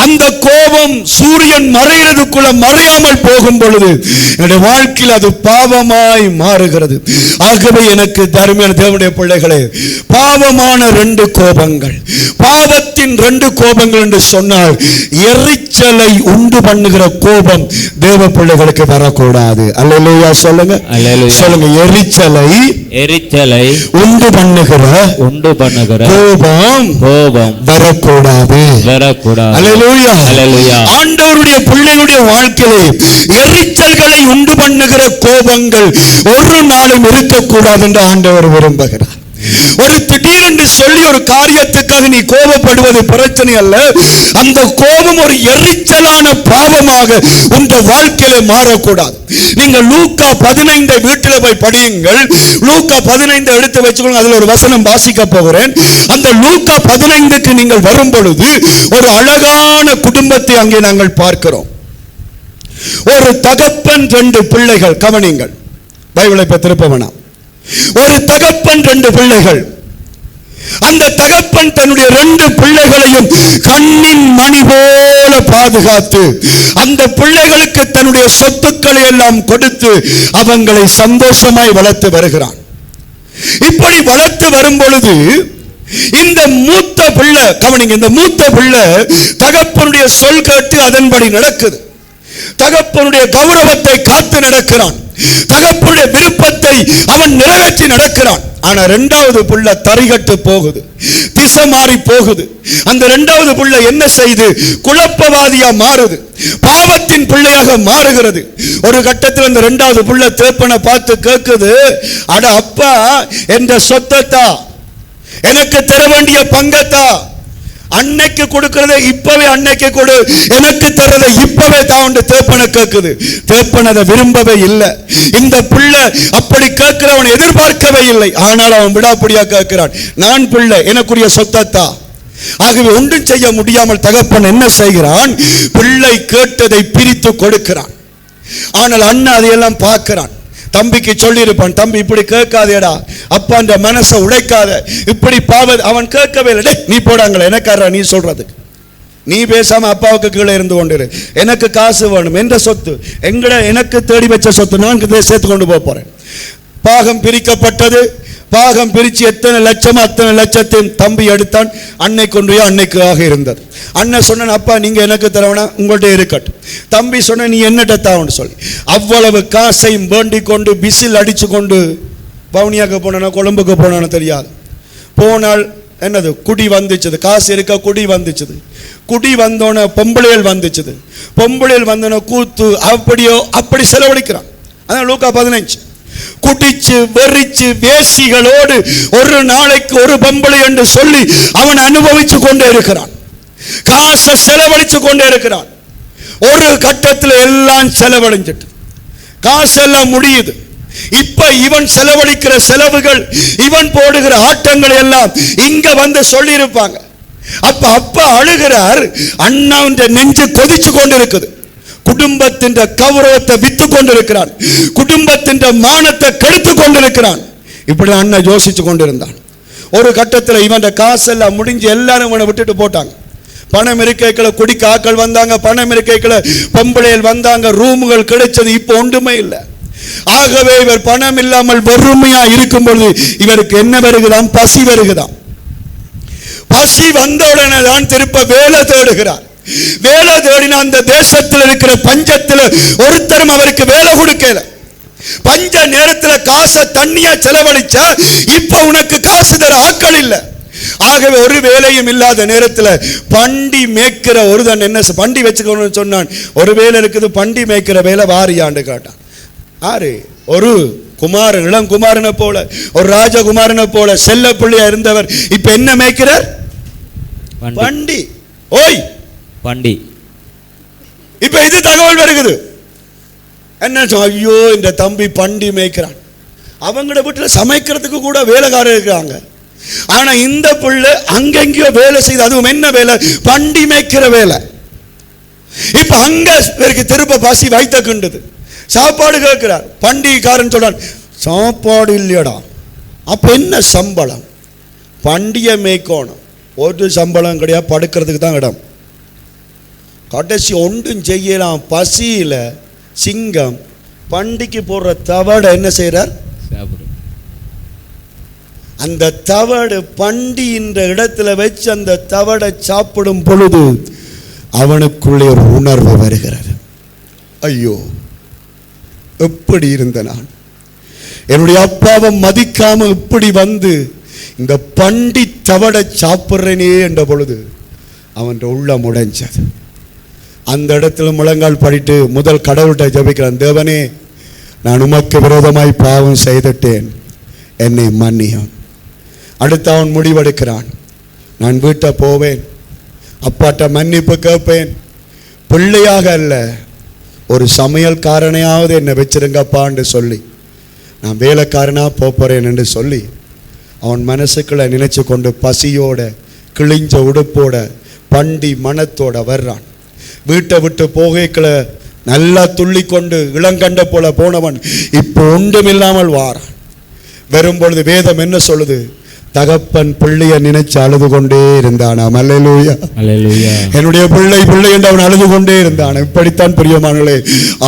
அந்த கோபம் சூரியன் மறைகிறதுக்குள்ள மறையாமல் போகும் பொழுது என்னுடைய வாழ்க்கையில் அது பாவமாய் மாறுகிறது. ஆகவே எனக்கு தருமையான தேவனுடைய பிள்ளைகளே, பாவமான 2 கோபங்கள், பாவத்தின் 2 கோபங்கள் என்று சொன்னால் எரிச்சலை உண்டு பண்ணுகிற கோபம் தேவ பிள்ளைகளுக்கு வரக்கூடாது. அல்லேலூயா சொல்லுங்க. சொல்லுங்க. எரிச்சலை உண்டு பண்ணுகிற கோபம் வரக்கூடாது. அல்லேலூயா. ஆண்டவருடைய பிள்ளைகளுடைய வாழ்க்கையிலே எரிச்சல்களை உண்டு பண்ணுகிற கோபங்கள் ஒரு நாளும் இருக்கக்கூடாது என்று ஆண்டவர் விரும்புகிறார். ஒரு திடீரென்று சொல்லி ஒரு காரியத்துக்காக நீ கோபப்படுவது பிரச்சனை அல்ல. அந்த கோபம் ஒரு எரிச்சலான பாவமாக உங்க வாழ்க்கையில மாறக்கூடாது. நீங்க லூக்கா 15 வீட்டில போய் படியுங்கள். லூக்கா 15 எடுத்து வச்சுக்கோங்க. அதுல ஒரு வசனம் வாசிக்க போகிறேன். அந்த லூக்கா 15க்கு நீங்கள் வரும் பொழுது ஒரு அழகான குடும்பத்தை அங்கே நாங்கள் பார்க்கிறோம். ஒரு தகப்பன் 2 பிள்ளைகள். கவனிங்கள், பைபிளை இப்ப திருப்ப வேணாம். ஒரு தகப்பன் 2 பிள்ளைகள். அந்த தகப்பன் தன்னுடைய 2 பிள்ளைகளையும் கண்ணின் மணி போல பாதுகாத்து அந்த பிள்ளைகளுக்கு தன்னுடைய சொத்துக்களை எல்லாம் கொடுத்து அவங்களை சந்தோஷமாய் வளர்த்து வருகிறான். இப்படி வளர்த்து வரும் பொழுது இந்த மூத்த பிள்ளை, கவனிங்க, இந்த மூத்த பிள்ளை தகப்பனுடைய சொல் கேட்டு அதன்படி நடக்குது. தகப்பனுடைய கௌரவத்தை காத்து நடக்கிறான். தகப்பனுடைய விருப்பத்தை அவன் நிறைவேற்றி நடக்கிறான். ஆனா 2வது புள்ள தரிகட்டு போகுது, திசை மாறி போகுது. அந்த 2வது புள்ள என்ன செய்து குழப்பவாதியா மாறுது, பாவத்தின் பிள்ளையாக மாறுகிறது. ஒரு கட்டத்தில் அந்த 2வது புள்ள தேப்பனை பார்த்து கேட்குது, அட அப்பா, என்ற சொத்தத்தா, எனக்கு தர வேண்டிய பங்கத்தா, அன்னைக்கு கொடுக்கிறத இப்பவே அன்னைக்கு கொடு, எனக்கு தரதை இப்பவே தான் தேப்பனை கேட்குது. தேப்பன் அதை விரும்பவே இல்லை. இந்த பிள்ளை அப்படி கேட்கிறவன் எதிர்பார்க்கவே இல்லை. ஆனால் அவன் விடாப்படியா கேட்கிறான், நான் பிள்ளை, எனக்குரிய சொத்தத்தா. ஆகவே ஒன்றும் செய்ய முடியாமல் தகப்பன் என்ன செய்கிறான், பிள்ளை கேட்டதை பிரித்து கொடுக்கிறான். ஆனால் அண்ணா அதையெல்லாம் பார்க்கிறான். தம்பிக்கு சொல்லி இருப்பான், தம்பி இப்படி கேட்காதேடா, அப்பான்ற மனசை உடைக்காத, இப்படி பாவ. அவன் கேட்கவே இல்லை. நீ போடாங்களே, எனக்காரா நீ சொல்றதுக்கு, நீ பேசாம அப்பாவுக்கு கீழே இருந்து கொண்டிரு, எனக்கு காசு வேணும், என்ற சொத்து எனக்கு தேடி வச்ச சொத்து, நான் சேர்த்து கொண்டு போறேன். பாகம் பிரிக்கப்பட்டது. பாகம் பிரிச்சு எத்தனை லட்சமோ அத்தனை லட்சத்தையும் தம்பி எடுத்தான். அன்னை கொன்றையோ அன்னைக்காக இருந்தது. அண்ணன் சொன்ன, அப்பா நீங்க எனக்கு தரவனா, உங்கள்கிட்ட இருக்கட்டும். தம்பி சொன்ன, நீ என்னட்ட தாவன்னு சொல்லி அவ்வளவு காசையும் வேண்டிக் கொண்டு விசில் அடிச்சு கொண்டு பவுனியாக்கு போனா கொழும்புக்கு போனான்னு தெரியாது. போனால் என்னது, குடி வந்துச்சுது. காசு இருக்க குடி வந்துச்சுது. குடி வந்தோன பொம்பளையல் வந்துச்சுது. பொம்பளையல் வந்தோன கூத்து அப்படியோ அப்படி செலவழிக்கிறான். அதான் லூக்கா 15. குடிச்சு வெறிச்சு வேசிகளோடு ஒரு நாளைக்கு ஒரு பொம்பளை என்று சொல்லி அவன் அனுபவிச்சு கொண்டே இருக்கிறான். காசை செலவழிச்சு கொண்டே இருக்கிறான். ஒரு கட்டத்தில் எல்லாம் செலவழிஞ்சிட்டு காசெல்லாம் முடியுது. இப்ப இவன் செலவழிக்கிற செலவுகள், இவன் போடுகிற ஆட்டங்கள் எல்லாம் இங்க வந்து சொல்லி இருப்பாங்க. அப்ப அப்பா அழுகிறார். அண்ணாவின் நெஞ்சு கொதிச்சு கொண்டிருக்குது. குடும்பத்தின் கௌரவத்தை வித்து கொண்டிருக்கிறான். குடும்பத்தின் மானத்தை கெடுத்து கொண்டிருக்கிறான். இப்படி அண்ணன் யோசிச்சு கொண்டிருந்தான். ஒரு கட்டத்தில் இவன் காசெல்லாம் முடிஞ்சு எல்லாரும் இவனை விட்டுட்டு போட்டாங்க. பணம் இருக்கைகளை குடிக்க ஆக்கள் வந்தாங்க. பணம் இருக்கைகளை பொம்பளையில் வந்தாங்க. ரூமுகள் கிடைச்சது. இப்ப ஒன்றுமே இல்லை. ஆகவே இவர் பணம் இல்லாமல் வெறுமையா இருக்கும் பொழுது இவருக்கு என்ன வருகுதான், பசி வருகுதான். பசி வந்த உடனே தான் திருப்ப வேலை தேடுகிறார். வேலை தேடின அந்த தேசத்தில் இருக்கிற பஞ்சத்தில் ஒருத்தரும் அவருக்கு வேலை கொடுக்கல. பஞ்ச நேரத்தில் காசை தண்ணியா செலவழிச்சா இப்ப உனக்கு காசு தர ஆக்கள் இல்லை. ஆகவே ஒரு வேலையும் இல்லாத நேரத்தில் பண்டி மேய்க்கிற ஒருதன் என்ன பண்டி வச்சுக்கணும்னு சொன்னான். ஒரு வேலை இருக்குது, பண்டி மேய்க்கிற வேலை வாரியாண்டு கேட்டான். ஆறு ஒரு குமாரன், இளங்குமாரனை போல, ஒரு ராஜகுமாரனை போல செல்ல பிள்ளையா இருந்தவர் இப்ப என்ன மேய்க்கிறார்? பண்டி. ஓய் பண்டி. இப்ப இது தகவல் வருகிறது. என்ன, ஐயோ இந்த தம்பி பண்டி மேய்க்கிறான். அவங்களோட வீட்டுல சமைக்கிறதுக்கு கூட வேலைக்காரர் இருக்கிறாங்க. ஆனா இந்த பிள்ளை அங்கெங்கயோ வேலை செய்து, அதுவும் என்ன வேலை? பண்டி மேய்க்கிற வேலை. இப்ப அங்க திருப்ப பசி வைத்த கிண்டது. சாப்பாடு கேட்கிறார். பண்டிகைக்காரன் சொல்றான், சாப்பாடு இல்லையடா. அப்ப என்ன சம்பளம்? பண்டிகை மேய்க்கணும். ஒரு சம்பளம் கிடையாது, படுக்கிறதுக்கு தான் இடம். கடைசி ஒன்றும் செய்யலாம். பசியில சிங்கம் பண்டிக்கு போடுற தவடை என்ன செய்யறார்? அந்த தவடு பண்டி என்ற இடத்துல வச்சு அந்த தவடை சாப்பிடும் பொழுது அவனுக்குள்ளே ஒரு உணர்வு வருகிறது. ஐயோ, எப்படி இருந்த நான், என்னுடைய அப்பாவை மதிக்காம இப்படி வந்து இந்த பண்டி தவடை சாப்பிட்றேனே என்ற பொழுது அவன் உள்ளம் உடைஞ்சது. அந்த இடத்துல முழங்கால் படிட்டு முதல் கடவுள்கிட்ட ஜெபிக்கிறான். தேவனே, நான் உமக்கு விரோதமாய் பாவம் செய்துட்டேன், என்னை மன்னியும். அடுத்து அவன் முடிவெடுக்கிறான். நான் வீட்டை போவேன், அப்பாட்ட மன்னிப்பு கேட்பேன். பிள்ளையாக அல்ல, ஒரு சமையல்காரனையாவது என்னை வச்சிருங்கப்பான்னு சொல்லி நான் வேலைக்காரனா போறேன் என்று சொல்லி அவன் மனசுக்குள்ள நினைச்சு கொண்டு பசியோட கிழிஞ்ச உடுப்போட பண்டி மனத்தோட வர்றான். வீட்டை விட்டு போகைக்குள்ள நல்லா துள்ளி கொண்டு இளங்கண்ட போல போனவன் இப்போ ஒன்றுமில்லாமல் வாரான். வரும்பொழுது வேதம் என்ன சொல்லுது? தகப்பன் பிள்ளைய நினைச்சு அழுது கொண்டே இருந்தானாம். அல்லேலூயா, அல்லேலூயா. என்னுடைய பிள்ளை என்று அவன் அழுது கொண்டே இருந்தான். இப்படித்தான் பிரியமானவர்களே,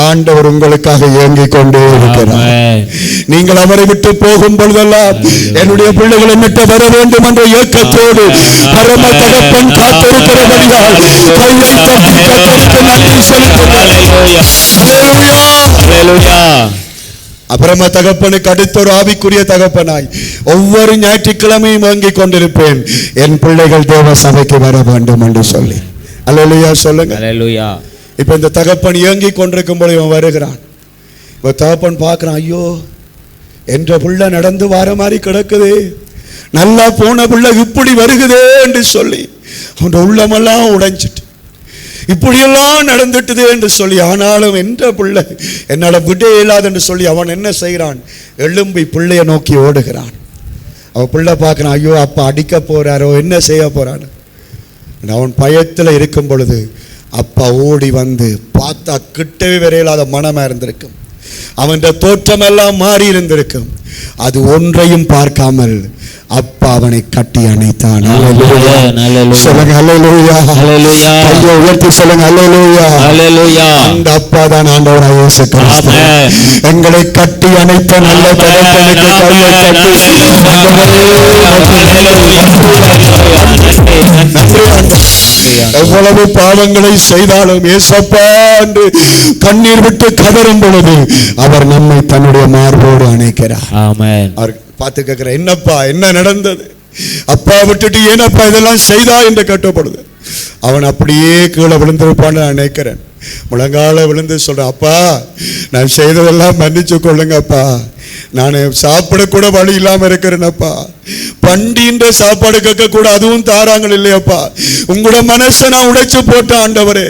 ஆண்டவர் உங்களுக்காக ஏங்கிக் கொண்டே இருக்கிறார். நீங்கள் அவரை விட்டு போகும் பொழுதெல்லாம் என்னுடைய பிள்ளைகள் என்னிட்ட வர வேண்டும் என்ற ஏக்கத்தோடு பரம தகப்பன் காத்திருக்கிறபடியால் கையை தட்டி கர்த்தருக்கு நன்றி செலுத்துங்கள். அப்புறமா தகப்பனுக்கு அடுத்த ஒரு ஆவிக்குரிய தகப்பனாய் ஒவ்வொரு ஞாயிற்றுக்கிழமையும் வாங்கிக் கொண்டிருப்பேன், என் பிள்ளைகள் தேவ சபைக்கு வர வேண்டும் என்று சொல்லி. அல்லேலூயா சொல்லுங்க. அல்லேலூயா. இப்ப இந்த தகப்பன் இயங்கிக் கொண்டிருக்கும் போது இவன் வருகிறான். இப்ப தகப்பன் பார்க்கிறான், ஐயோ என்ற பிள்ளை நடந்து வார மாதிரி கிடக்குது, நல்லா போன பிள்ளை இப்படி வருகுதே என்று சொல்லி அவன் உள்ளமெல்லாம் உடைஞ்சிட்டு இப்படியெல்லாம் நடந்துட்டுது என்று சொல்லி, ஆனாலும் என்ற பிள்ளை என்னால விட இயலாது என்று சொல்லி அவன் என்ன செய்கிறான்? எழும்பி பிள்ளைய நோக்கி ஓடுகிறான். அவன் பிள்ளை பார்க்கிறான், ஐயோ அப்பா அடிக்க போறாரோ, என்ன செய்ய போறான்னு. அவன் பயத்தில் இருக்கும் பொழுது அப்பா ஓடி வந்து பார்த்தா கிட்டவே வரையில்லாத மனமா இருந்திருக்கும். அவன் தோற்றம் எல்லாம் மாறி இருந்திருக்கும். அது ஒன்றையும் பார்க்காமல் அப்பா அவனை கட்டி அணைத்தான். சொல்லுங்க அல்லேலூயா. கையை உயர்த்தி சொல்லுங்க அல்லேலூயா. அந்த அப்பா தான் ஆண்டவராகிய இயேசு கிறிஸ்து. எங்களை கட்டி அணைத்த நல்ல தகப்பனுக்கு கையை தட்டி எவ்வளவு பாவங்களை செய்தாலும் ஏசப்பா என்று கண்ணீர் விட்டு கதறும் பொழுது அவர் நம்மை தன்னுடைய மார்போடு அணைக்கிறார். அவர் பார்த்து கேட்கிற, என்னப்பா என்ன நடந்தது, அப்பா விட்டுட்டு ஏனப்பா இதெல்லாம் செய்தா என்று கேட்டப்படுது. அவன் அப்படியே கீழே விழுந்திருப்பான்னு நான் நினைக்கிறேன். முழங்கால விழுந்து சொல்றேன், அப்பா நான் செய்ததெல்லாம் மன்னிச்சு கொள்ளுங்கப்பா, நான் சாப்பிடக்கூட வழி இல்லாம இருக்கிறேனப்பா, பண்டின்ற சாப்பாடு கேட்க கூட அதுவும் தாராங்கள் இல்லையப்பா, உங்களோட மனசை நான் உடைச்சு போட்டேன் ஆண்டவரே,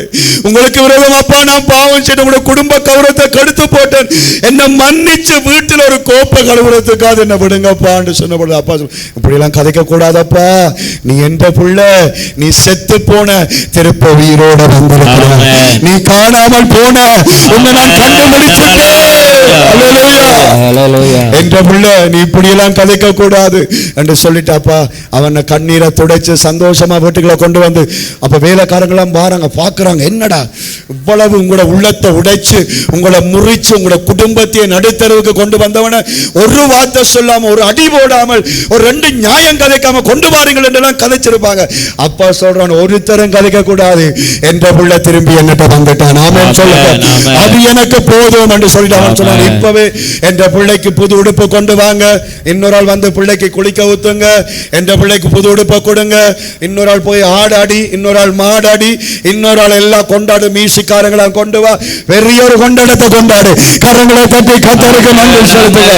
உங்களுக்கு விரோதமாப்பா நான் பாவம் செய்து உங்களோட குடும்ப கௌரவத்தை கெடுத்து போட்டேன், என்ன மன்னிச்சு வீட்டில் ஒரு கோப்பை கழுவுறதுக்காக என்ன விடுங்கப்பான்னு சொன்னபொழுது அப்பா இப்படி எல்லாம் கதைக்க கூடாதப்பா, நீ என்ற புள்ள, நீ செத்து போன திருப்ப உயிரோட வந்திருக்கிற, நீ காணாமல் போன உன்னை நான் கண்டுபிடிச்சிட்டேன் என்ற புள்ள, நீ இப்படி எல்லாம் கதைக்க கூடாது என்று சொல்லிட்டாப்பா. அவனை கண்ணீரை துடைச்சு சந்தோஷமா வீட்டுக்குள்ள கொண்டு வந்து அப்ப வேலைக்காரங்களாம் பாருங்க பாக்குறாங்க, என்னடா இவ்வளவு உங்களோட உள்ளத்தை உடைச்சு உங்களை முறிச்சு உங்களோட குடும்பத்தையே நடுத்தருவுக்கு கொண்டு வந்தவன ஒரு வார்த்தை சொல்லாம ஒரு அடி போடாமல் ஒரு ரெண்டு நியாயம் கதைக்காம கொண்டு வாருங்கள் என்றெல்லாம் கதைச்சிருப்பாங்க. அப்பா சொல்றான், ஒருத்தரும் கதைக்க கூடாது என்ற புள்ள திரும்பி என்னட்ட வந்துட்டான். ஆமென் சொல்லுங்க, அது எனக்கு போதும் என்று சொல்லிட்டு அவன் சொன்னான், இப்பவே என்ற பிள்ளைக்கு புது உடுப்பு கொண்டு வாங்க, இன்னொரு ஆள் வந்து பிள்ளைக்கு குளிக்க ஊத்துங்க, என்ற பிள்ளைக்கு புது உடுப்பை கொடுங்க, இன்னொரு ஆள் போய் ஆடாடி, இன்னொரு ஆள் மாடாடி, இன்னொரு ஆள் எல்லாம் கொண்டாடு, மியூசிக்காரங்களா கொண்டு வா, பெரிய ஒரு கொண்டாடத்தை கொண்டாடு, கரங்களை தட்டி கர்த்தருக்கு நன்றி செலுத்துங்க.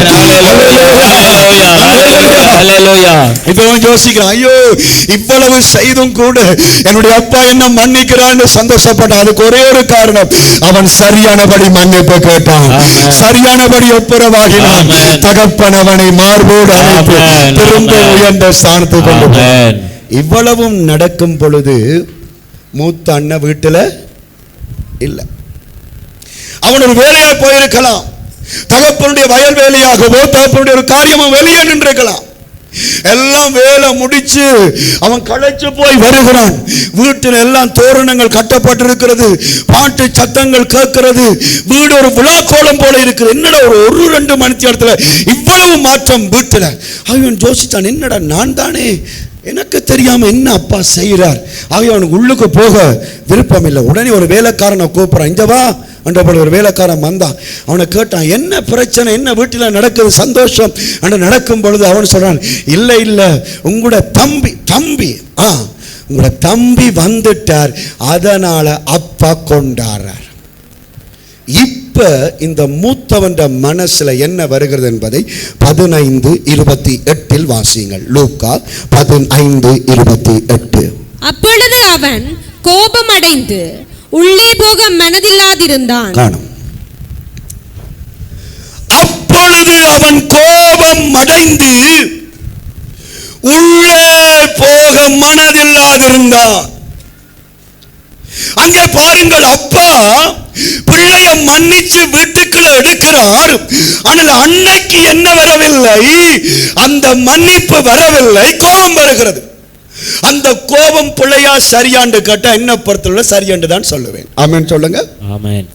இப்பவும் யோசிக்கிறான், ஐயோ இவ்வளவு செய்தும் கூட என்னுடைய அப்பா என்ன மன்னிக்கிறான்னு சந்தோஷப்பட்டான். அதுக்கு ஒரே ஒரு காரணம், அவன் சரியானபடி மன்னிப்பு கேட்டான், சரியானபடி ஒப்புரவாகினான். தகப்பன் அவனை மார்போடு அணைத்து திரும்ப உயர்ந்த ஸ்தானத்தை கொண்டு. இவ்வளவும் நடக்கும் பொழுது மூத்த அண்ணன் வீட்டுல இல்ல. அவன் ஒரு வேலையால் போயிருக்கலாம், தகப்பனுடைய வயல் வேலையாகவோ தகப்பனுடைய ஒரு காரியமும் வெளியே நின்றிருக்கலாம். எல்லாம் வேலை முடிச்சு அவன் களைச்சு போய் வருகிறான். வீட்டில் எல்லாம் தோரணங்கள் கட்டப்பட்டிருக்கிறது, பாட்டு சத்தங்கள் கேட்கிறது, வீடு ஒரு விழா கோலம் போல இருக்குது. என்னடா ஒரு 2 மணி நேரத்துல இவ்வளவு மாற்றம் வீட்டுல. அவன் யோசித்தான், என்னடா நான் தானே எனக்கு தெரியாம என்ன அப்பா செய்கிறார். ஆகிய அவனுக்கு உள்ளுக்கு போக விருப்பம் இல்லை. உடனே ஒரு வேலைக்காரனை கூப்பிடுறான், இங்க வா என்றபோது ஒரு வேலைக்காரன் வந்தான். அவனை கேட்டான், என்ன பிரச்சனை, என்ன வீட்டில் நடக்குது, சந்தோஷம் என்று நடக்கும் பொழுது அவன் சொல்றான், இல்லை இல்லை உங்களோட தம்பி உங்களோட தம்பி வந்துட்டார், அதனால அப்பா கொண்டாடுறார். இப்ப இந்த மூத்தவன் மனசுல என்ன வருகிறது என்பதை 15:28 வாசியுங்கள். லூக்கா 15:28. அப்பொழுது அவன் கோபம் அடைந்து உள்ளே போக மனதில்லாதிருந்தான். அப்பொழுது அவன் கோபம் அடைந்து உள்ளே போக மனதில்லாதிருந்தான். அங்கே பாருங்கள், அப்பா பிள்ளைய மன்னிச்சு வீட்டுக்குள்ள எடுக்கிறார். ஆனால் அன்னைக்கு என்ன வரவில்லை, அந்த மன்னிப்பு வரவில்லை, கோபம் வருகிறது. அந்த கோபம் பிள்ளையா சரியாண்டு கேட்டா என்ன பொறுத்தவரை சரியாண்டு தான் சொல்லுவேன். ஆமென் சொல்லுங்க. ஆமென்.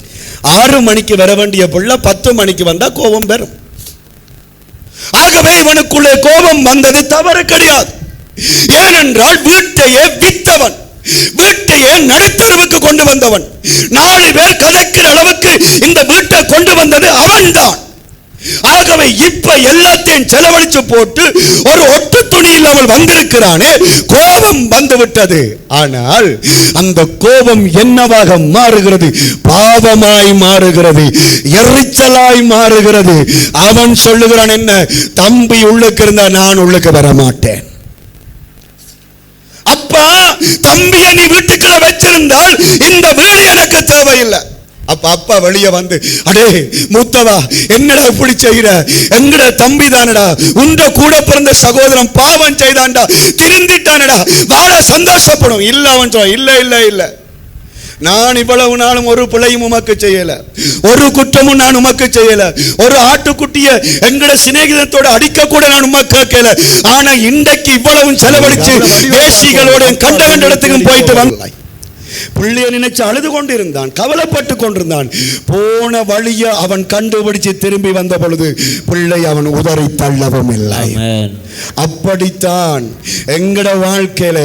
6 மணிக்கு வர வேண்டிய பிள்ளை 10 மணிக்கு வந்தா கோபம் வரும். ஆகவே இவனுக்குள்ளே கோபம் வந்தது தவறு கிடையாது. ஏனென்றால் வீட்டையே வித்தவன், வீட்டையே நடுத்தரவுக்கு கொண்டு வந்தவன், 4 பேர் கதைக்கிற அளவுக்கு இந்த வீட்டை கொண்டு வந்தது அவன்தான். ஆகவே இப்ப எல்லாத்தையும் செலவழிச்சு போட்டு ஒரு ஒட்டு துணியில் அவள் வந்திருக்கிறானே, கோபம் வந்து விட்டது. ஆனால் அந்த கோபம் என்னவாக மாறுகிறது, பாவமாய் மாறுகிறது, எரிச்சலாய் மாறுகிறது. அவன் சொல்லுகிறான், என்ன தம்பி உள்ளுக்கு இருந்தா நான் உள்ளுக்கு வர மாட்டேன். அப்பா தம்பியை நீ வீட்டுக்குள்ள வச்சிருந்தால் இந்த வீடு எனக்கு தேவையில்லை. அப்பா வெளியே வந்து, அடே மூத்தவா என்னடா இப்படி செய்கிற, எங்கட தம்பி தானடா, உண்ட கூட பிறந்த சகோதரன் பாவம் செய்தான்டா, திருந்திட்டானடா, வாழ சந்தோஷப்படும். இல்ல அவன் சொல்ல, இல்ல இல்ல இல்ல நான் இவ்வளவு நாளும் ஒரு பிழையும் உமக்கு செய்யல, ஒரு குற்றமும் நான் உமக்கு செய்யல, ஒரு ஆட்டுக்குட்டிய எங்கட சிநேகிதத்தோட அடிக்க கூட நான் உமக்கு கேட்கல. ஆனா இன்றைக்கு இவ்வளவு செலவழிச்சு தேசிகளோட கண்ட இடத்துக்கும் போயிட்டு வந்தாய். பிள்ளைய நினைச்சு அழுது கொண்டிருந்தான், கவலைப்பட்டு கொண்டிருந்தான். போன வழிய அவன் கண்டுபிடிச்சு திரும்பி வந்த பொழுது பிள்ளை அவன் உதறி தள்ளவும் இல்லை. அப்படித்தான் எங்கட வாழ்க்கையில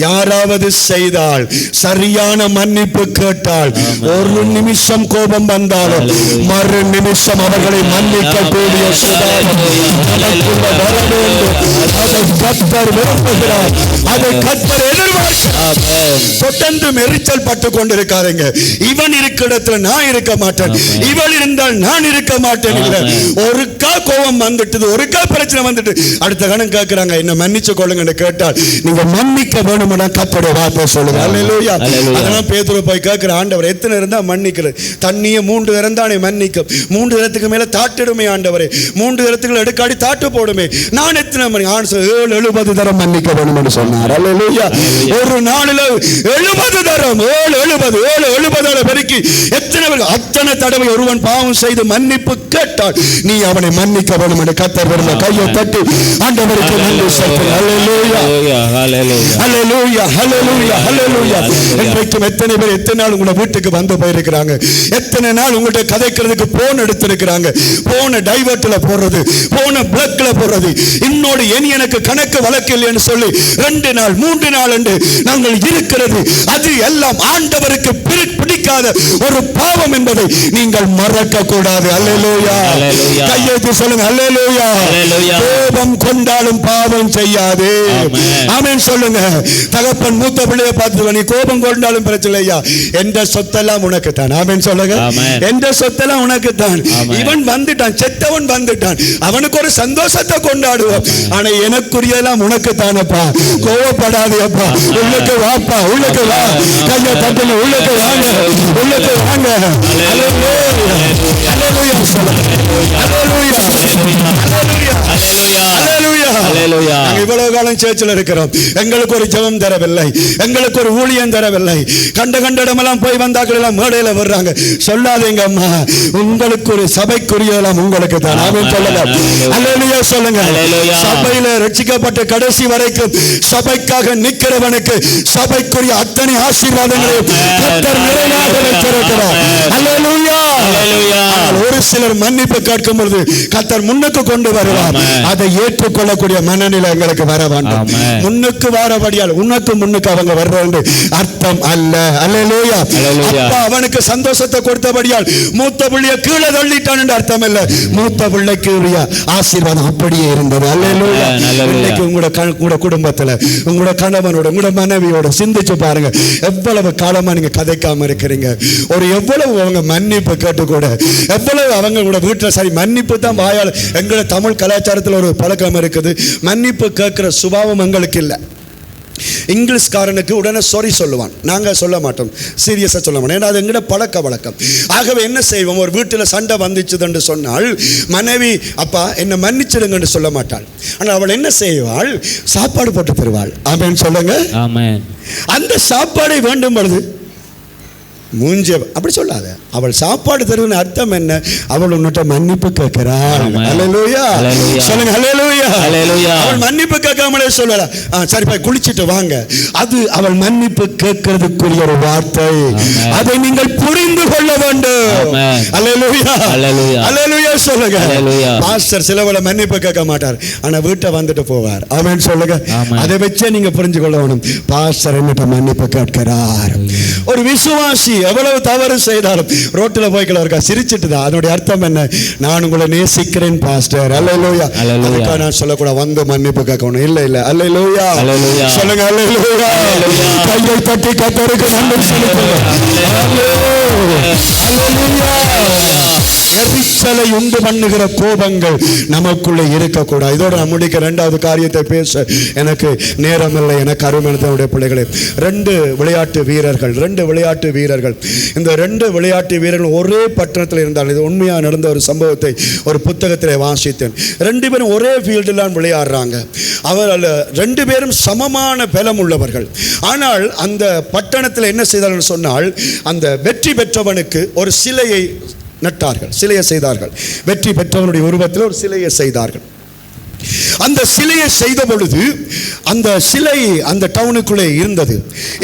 யாராவது செய்தால், சரியான மன்னிப்பு கேட்டால், ஒரு நிமிஷம் கோபம் வந்தாலும் மறு நிமிஷம் அவர்களை மன்னிக்கக்கூடிய சுபாவம் நமக்குள்ள வர வேண்டும். அதை கர்த்தர் விரும்புகிறார், அதை கர்த்தர் எதிர்பார்க்கிறார். தொடர்ந்து எரிச்சல் பட்டு கொண்டிருக்காருங்க. இவன் இருக்கிற இடத்துல நான் இருக்க மாட்டேன், இவள் இருந்தால் நான் இருக்க மாட்டேன். இல்ல, ஒருக்கா கோபம் வந்துட்டு, ஒருக்கா பிரச்சனை வந்துட்டு அடுத்த கணம் கேட்கிறாங்க, என்ன மன்னிச்சு கொள்ளுங்க கேட்டால் நீங்க மன்னிக்க வேணும்னா கர்த்தருடைய வார்த்தை சொல்லுங்க. அல்லேலூயா. அதெல்லாம் பேதுரு போய் கேட்கிற, ஆண்டவர் எத்தனை இருந்தா மன்னிக்கிறது? தண்ணியை 3 தரம் தானே மன்னிக்கும், 3 தரத்துக்கு மேல தாட்டிடுமே ஆண்டவரே, 3 தரத்துக்கு எடுக்காடி தாட்டு போடுமே, நான் எத்தனை மணி 70 தரம் மன்னிக்க வேணும்னு சொன்னார். அல்லேலூயா. ஒரு நாளில் 70 தரம், 70 பெருக்கி அத்தனை தடவை ஒருவன் பாவம் செய்து மன்னிப்பு கேட்டால் நீ அவனை மன்னிக்க வேணும் என்று கர்த்தர் விரும்ப. கையை தட்டி ஆண்டவருக்கு நன்றி செலுத்துங்கள். அல்லேலூயா, அல்லேலூயா, அல்லேலூயா, அல்லேலூயா. இன்றைக்கும் எத்தனை பேர் எத்தனை நாள் உங்க வீட்டுக்கு வந்து போயிருக்கிறாங்க, எத்தனை நாள் உங்கள்கிட்ட கதைக்கிறதுக்கு போன் எடுத்திருக்கிறாங்க, போன டைவர்ட்ல போடுறது, போன பிளக்ல போடுறது, இன்னோடு இனி எனக்கு கணக்கு வழக்கு இல்லைன்னு சொல்லி 2 நாள் 3 நாள் என்று நாங்கள் இருக்கிறது. அது எல்லாம் ஆண்டவருக்கு பிடிக்காத ஒரு பாவம் என்பதை நீங்கள் மறக்க கூடாது. அல்லேலூயா. கையெழுத்து சொல்லுங்க. அல்லேலூயா. கோபம் கொண்டாலும் பாவம் செய்யாது. ஆமென் சொல்லுங்க. தகப்பன் மூத்த பிள்ளையை பார்த்து, நீ கோபம் கொண்டாலும் பிரச்சனை இல்லையா, எந்த சொத்தெல்லாம் உனக்கு தான். ஆமென் சொல்லுங்க. எந்த சொத்தெல்லாம் உனக்கு தான். இவன் வந்துட்டான், செத்தவன் வந்துட்டான், அவனுக்கு ஒரு சந்தோஷத்தை கொண்டாடுவோம். ஆனா எனக்குரியெல்லாம் உனக்கு தானப்பா, கோவப்படாதே அப்பா, உள்ளுக்கு வாப்பா, உள்ளுக்கு வா, கையை தட்டுங்க, உள்ளுக்கு வாங்க, உள்ளுக்கு வாங்க. அல்லேலூயா, அல்லேலூயா சொல்லுங்க. அல்லேலூயா, அல்லேலூயா, அல்லேலூயா. நாங்க இவ்வளவு காலம் சேர்ச்சில் இருக்கிறோம், எங்களுக்கு ஒரு ஜெபம் தரவில்லை, எங்களுக்கு ஒரு ஊழியம் தரவில்லை. கண்ட இடமெல்லாம் போய் வந்தாக்கள் எல்லாம் மேடையில வர்றாங்க. சொல்லாதீங்க அம்மா, உங்களுக்கு ஒரு சபைக்குரியெல்லாம் உங்களுக்கு தான். ஆமென் சொல்லுங்க. அல்லேலூயா சொல்லுங்க. சபையில ரட்சிக்கப்பட்ட கடைசி வரைக்கும் சபைக்காக நிக்கிறவனுக்கு சபைக்குரிய அத்தனை ஆசீர்வாதங்களையும் கர்த்தர் நிறைவாக வைத்திருக்கிறார். அல்லேலூயா. ஒரு சிலர் மன்னிப்பு கேட்கும் பொழுது கர்த்தர் முன்னுக்கு கொண்டு வருவார். அதை ஏற்றுக்கொள்ளக்கூடிய மனநிலை எங்களுக்கு வர வேண்டும். முன்னுக்கு வாரபடியால் உனக்கு முன்னுக்கு அவங்க வர்றது அர்த்தம் அல்ல. அல்லேலூயா. அப்பா அவனுக்கு சந்தோஷத்தை கொடுத்தபடியால் மூத்த பிள்ளைய கீழே தள்ளிட்டான் என்று அர்த்தம் இல்ல. மூத்த பிள்ளைக்கு ஆசீர்வாதம் அப்படியே இருந்தது. அல்லேலூயா. இன்னைக்கு உங்களோட குடும்பத்துல, உங்களோட கணவனோட, உங்களோட மனைவியோட சிந்திச்சு பாருங்க, எவ்வளவு காலமா நீங்க கதைக்காம இருக்கிறீங்க. ஒரு எவ்வளவு அவங்க மன்னிப்பு கேட்டு கூட, எவ்வளவு அவங்களோட வீட்டுல சரி மன்னிப்பு தான் வாயால். எங்களோட தமிழ் கலாச்சாரத்தில் ஒரு பழக்கம் இருக்குது, மன்னிப்பு கேட்கிற சுபாவம் எங்களுக்கு இல்லை. இங்கிலீஷ்காரனுக்கு உடனே சாரி சொல்லுவான், நாங்க சொல்ல மாட்டோம், சீரியஸா சொல்ல மாட்டோம். ஏன்னா அது எங்கட பழக்க வழக்கம். ஆகவே என்ன செய்வோம், ஒரு வீட்டில் சண்டை வந்துச்சுது என்று சொன்னால் மனைவி அப்பா என்ன மன்னிச்சிடுங்க சொல்ல மாட்டாள். ஆனால் அவள் என்ன செய்வாள், சாப்பாடு போட்டு தருவாள். ஆமென் சொல்லுங்க. அந்த சாப்பாடை வேண்டும் பொழுது மூஞ்ச அப்படி சொல்லாத, அவள் சாப்பாடு தருவன்னு அர்த்தம் என்ன, அவள் உன்னிட்ட மன்னிப்பு கேட்கிறாள். அல்லேலூயா சொல்லுங்க. அல்லேலூயா. அவள் மன்னிப்பு கேட்காமலே சொல்லல, சரி போய் குளிச்சிட்டு வாங்க, அது அவள் மன்னிப்பு கேட்கிறதுக்குரிய ஒரு வார்த்தை. அதை நீங்கள் புரிந்து கொள்ள வேண்டும். அல்லேலூயா. அல்லேலூயா சொல்லுங்க. பாஸ்டர் சிலவளை மன்னிப்பு கேட்க மாட்டார், ஆனா வீட்டை வந்துட்டு போவார். ஆமென் சொல்லுங்க. அதை வச்சே நீங்க புரிஞ்சு கொள்ளணும், பாஸ்டர் என்னிட்ட மன்னிப்பு கேட்கிறார். ஒரு விசுவாசி எவ்வளவு தவறு செய்தாலும் ரோட்டில் போய்க்கல இருக்கா சிரிச்சிட்டு தான், அதனுடைய அர்த்தம் என்ன, நான் உங்களை நேசிக்கிறேன் பாஸ்டர். அல்லேலூயா. அதுக்காக நான் சொல்லக்கூட வந்து மன்னிப்பு கேட்கணும், இல்ல இல்ல. அல்லேலூயா சொல்லுங்க. அல்லேலூயா. கையை தட்டி கர்த்தருக்கு நன்றி செலுத்துங்க. அல்லேலூயா. எரிச்சலை உண்டு பண்ணுகிற கோபங்கள் நமக்குள்ளே இருக்கக்கூடாது. இதோட நான் முடிக்க இரண்டாவது காரியத்தை பேச எனக்கு நேரம் இல்லை. எனக்கு அருமையான பிள்ளைகளே, ரெண்டு விளையாட்டு வீரர்கள் இந்த ரெண்டு விளையாட்டு வீரர்கள் ஒரே பட்டணத்தில் இருந்தால், இது உண்மையாக நடந்த ஒரு சம்பவத்தை ஒரு புத்தகத்தில் வாசித்தேன். ரெண்டு பேரும் ஒரே ஃபீல்டில் விளையாடுறாங்க. அவர்கள் ரெண்டு பேரும் சமமான பலம் உள்ளவர்கள். ஆனால் அந்த பட்டணத்தில் என்ன செய்தார்கள் சொன்னால், அந்த வெற்றி பெற்றவனுக்கு ஒரு சிலையை நட்டார்கள், சிலையை செய்தார்கள். வெற்றி பெற்றவனுடைய உருவத்தில் ஒரு சிலையை செய்தார்கள். அந்த சிலையை செய்த பொழுது அந்த சிலை அந்த டவுனுக்குள்ளே இருந்தது.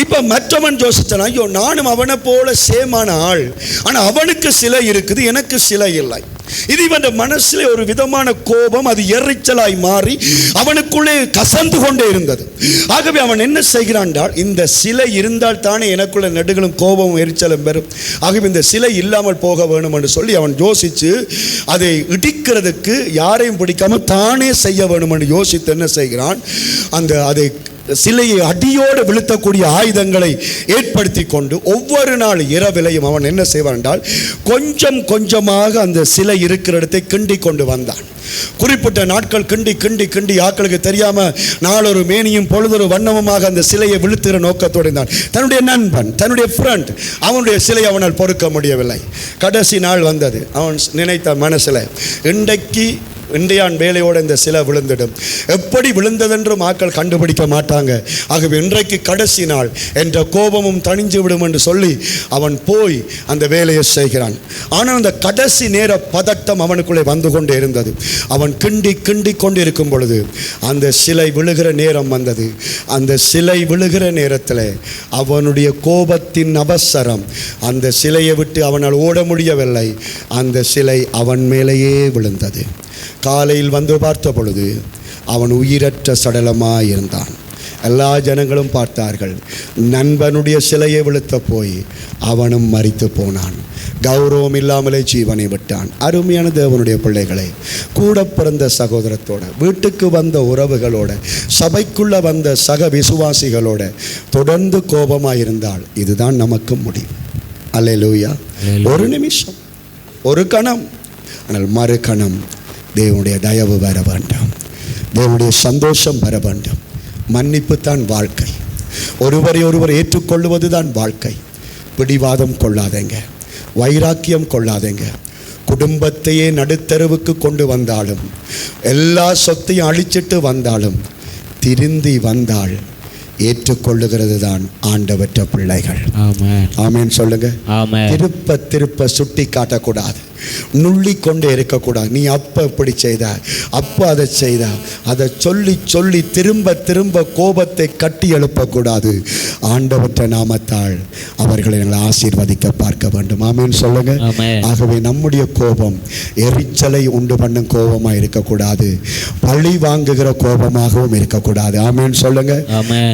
இப்ப மற்றவன் யோசிச்சான், ஐயோ நானும் அவனை போல சேமான ஆள், ஆனா அவனுக்கு சிலை இருக்குது, எனக்கு சிலை இல்லை. இது இவன் மனசிலே ஒரு விதமான கோபம், அது எரிச்சலாய் மாறி அவனுக்குள்ளே கசந்து கொண்டே இருந்தது. ஆகவே அவன் என்ன செய்கிறான் என்றால், இந்த சிலை இருந்தால் தானே எனக்குள்ள நெடுகளும் கோபமும் எரிச்சலும் பெறும், ஆகவே இந்த சிலை இல்லாமல் போக வேணும் என்று சொல்லி அவன் யோசித்து அதை இடிக்கிறதுக்கு யாரையும் பிடிக்காமல் தானே செய்ய வேணும் என்று யோசித்து என்ன செய்கிறான், அதை சிலையை அடியோடு விழுத்தக்கூடிய ஆயுதங்களை ஏற்படுத்தி கொண்டு ஒவ்வொரு நாள் இரவிலையும் அவன் என்ன செய்வான் என்றால், கொஞ்சம் கொஞ்சமாக அந்த சிலை இருக்கிற இடத்தை கிண்டி கொண்டு வந்தான். குறிப்பிட்ட நாட்கள் கிண்டி ஆக்களுக்கு தெரியாம நாளொரு மேனியும் பொழுதொரு வண்ணமுமாக அந்த சிலையை விழுத்துகிற நோக்கத்தோடு இருந்தான். தன்னுடைய நண்பன், தன்னுடைய ஃப்ரெண்ட், அவனுடைய சிலை அவனால் பொறுக்க முடியவில்லை. கடைசி நாள் வந்தது. அவன் நினைத்த மனசில், இன்றையான் வேலையோடு இந்த சிலை விழுந்துடும், எப்படி விழுந்ததென்று மக்கள் கண்டுபிடிக்க மாட்டாங்க, ஆகவே இன்றைக்கு கடைசி நாள் என்ற கோபமும் தணிஞ்சு விடும் என்று சொல்லி அவன் போய் அந்த வேலையை செய்கிறான். ஆனால் அந்த கடைசி நேர பதட்டம் அவனுக்குள்ளே வந்து கொண்டே இருந்தது. அவன் கிண்டி கொண்டிருக்கும் பொழுது அந்த சிலை விழுகிற நேரம் வந்தது. அந்த சிலை விழுகிற நேரத்தில் அவனுடைய கோபத்தின் அவசரம் அந்த சிலையை விட்டு அவனால் ஓட முடியவில்லை. அந்த சிலை அவன் மேலேயே விழுந்தது. காலையில் வந்து பார்த்த பொழுது அவன் உயிரற்ற சடலமாக இருந்தான். எல்லா ஜனங்களும் பார்த்தார்கள். நண்பனுடைய சிலையை விழுத்த போய் அவனும் மரித்து போனான். கௌரவம் இல்லாமலே ஜீவனை விட்டான். அருமையான தேவனுடைய பிள்ளைகளை, கூட பிறந்த சகோதரத்தோட, வீட்டுக்கு வந்த உறவுகளோட, சபைக்குள்ள வந்த சக விசுவாசிகளோட தொடர்ந்து கோபமாயிருந்தால் இதுதான் நமக்கு முடியும். அல்லேலூயா. ஒரு நிமிஷம், ஒரு கணம், ஆனால் மறு கணம் தேவனுடைய தயவு வர வேண்டும், தேவனுடைய சந்தோஷம் வர வேண்டும். மன்னிப்பு தான் வாழ்க்கை. ஒருவரை ஒருவர் ஏற்றுக்கொள்வது தான் வாழ்க்கை. பிடிவாதம் கொள்ளாதேங்க, வைராக்கியம் கொள்ளாதேங்க. குடும்பத்தையே நடுத்தருவுக்கு கொண்டு வந்தாலும், எல்லா சொத்தையும் அழிச்சிட்டு வந்தாலும், திருந்தி வந்தால் ஏற்றுக்கொள்ளுகிறது தான் ஆண்டவற்ற பிள்ளைகள். ஆமென் சொல்லுங்க. திருப்ப சுட்டி காட்டக்கூடாது, நுள்ளி கொண்டே இருக்கக்கூடாது. நீ அப்ப இப்படி செய்த, அப்ப அதை செய்த, அதை சொல்லி திரும்ப கோபத்தை கட்டி எழுப்பக்கூடாது. ஆண்டவற்ற நாமத்தால் அவர்களை நாங்கள் ஆசீர்வதிக்க பார்க்க வேண்டும். ஆமென் சொல்லுங்க. ஆகவே நம்முடைய கோபம் எரிச்சலை உண்டு பண்ணும் கோபமாக இருக்கக்கூடாது, பழி வாங்குகிற கோபமாகவும் இருக்கக்கூடாது. ஆமென் சொல்லுங்க.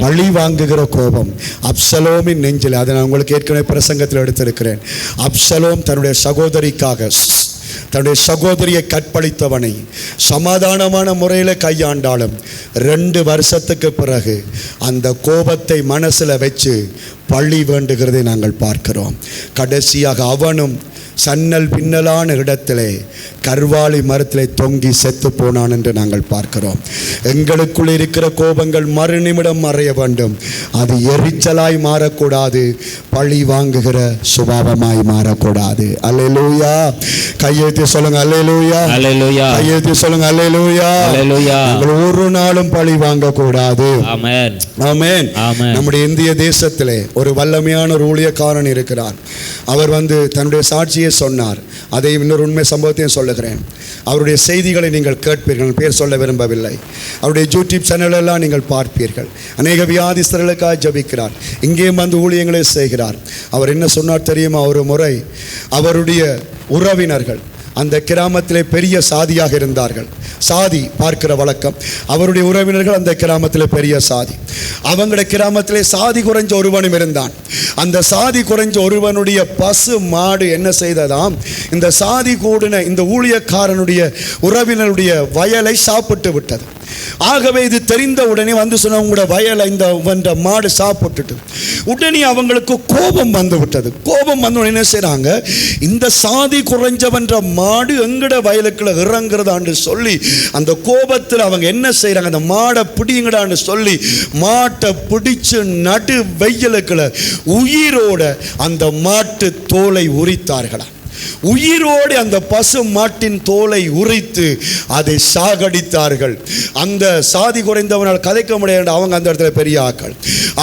பழி வாங்குகிற கோபம் அப்சலோமின் நெஞ்சில், அதை நான் உங்களுக்கு ஏற்கனவே பிரசங்கத்தில் எடுத்திருக்கிறேன். அப்சலோம் தன்னுடைய சகோதரிக்காக, தன்னுடைய சகோதரியை கற்பழித்தவனை சமாதானமான முறையில் கையாண்டாலும் 2 வருஷத்துக்கு பிறகு அந்த கோபத்தை மனசில் வச்சு பழி வேண்டுகிறதை நாங்கள் பார்க்கிறோம். கடைசியாக அவனும் சன்னல் பின்னலான இடத்திலே கர்வாலி மரத்திலே தொங்கி செத்து போனான் என்று நாங்கள் பார்க்கிறோம். எங்களுக்குள் இருக்கிற கோபங்கள் மறுநிமிடம் மறைய வேண்டும். அது எரிச்சலாய் மாறக்கூடாது, பழி வாங்குகிற சுபாவமாய் மாறக்கூடாது. அல்லேலூயா. கையெழுத்தி சொல்லுங்க அல்லேலூயா. கையெழுத்தி சொல்லுங்க அல்லேலூயா. நாங்கள் ஒரு நாளும் பழி வாங்கக்கூடாது. ஆமென். ஆமென். நம்முடைய இந்திய தேசத்திலே ஒரு வல்லமையான ஒரு ஊழியக்காரன் இருக்கிறார். அவர் தன்னுடைய சாட்சியை சொன்னார். அதை இன்னொரு உண்மை சம்பவத்தையும் சொல்லுகிறேன். அவருடைய செய்திகளை நீங்கள் கேட்பீர்கள். பேர் சொல்ல விரும்பவில்லை. அவருடைய யூடியூப் சேனலெல்லாம் நீங்கள் பார்ப்பீர்கள். அநேக வியாதிஸ்தர்களுக்காக ஜபிக்கிறார். இங்கேயும் ஊழியங்களை செய்கிறார். அவர் என்ன சொன்னார் தெரியுமா? ஒரு முறை அவருடைய உறவினர்கள் அந்த கிராமத்திலே பெரிய சாதியாக இருந்தார்கள். சாதி பார்க்கிற வழக்கம். அவருடைய உறவினர்கள் அந்த கிராமத்தில் பெரிய சாதி. அவங்களுடைய கிராமத்திலே சாதி குறைஞ்ச ஒருவனும் இருந்தான். அந்த சாதி குறைஞ்ச ஒருவனுடைய பசு மாடு என்ன செய்ததாம், இந்த சாதி கூடின இந்த ஊழியக்காரனுடைய உறவினருடைய வயலை சாப்பிட்டு விட்டது. ஆகவே இது தெரிந்த உடனே வந்து சொன்ன உங்களோட வயலை இந்த மாடு சாப்பிட்டுட்டு உடனே அவங்களுக்கு கோபம் வந்து விட்டது. கோபம் வந்து என்ன செய்றாங்க, இந்த சாதி குறைஞ்சவன்ற மாடு எங்கட வயலுக்குள்ள இறங்குறதான்னு சொல்லி அந்த கோபத்தில் அவங்க என்ன செய்றாங்க, அந்த மாடை பிடிங்கடான்னு சொல்லி மாட்டை பிடிச்சு நடு வெயிலுக்குள்ள உயிரோட அந்த மாட்டு தோலை உரித்தார்களாம். உயிரோடு அந்த பசு மாட்டின் தோலை உரித்து அதை சாகடித்தார்கள். அந்த சாதி குறைந்தவனால் கதைக்க முடியாது, அவங்க அந்த இடத்துல பெரிய ஆக்கள்.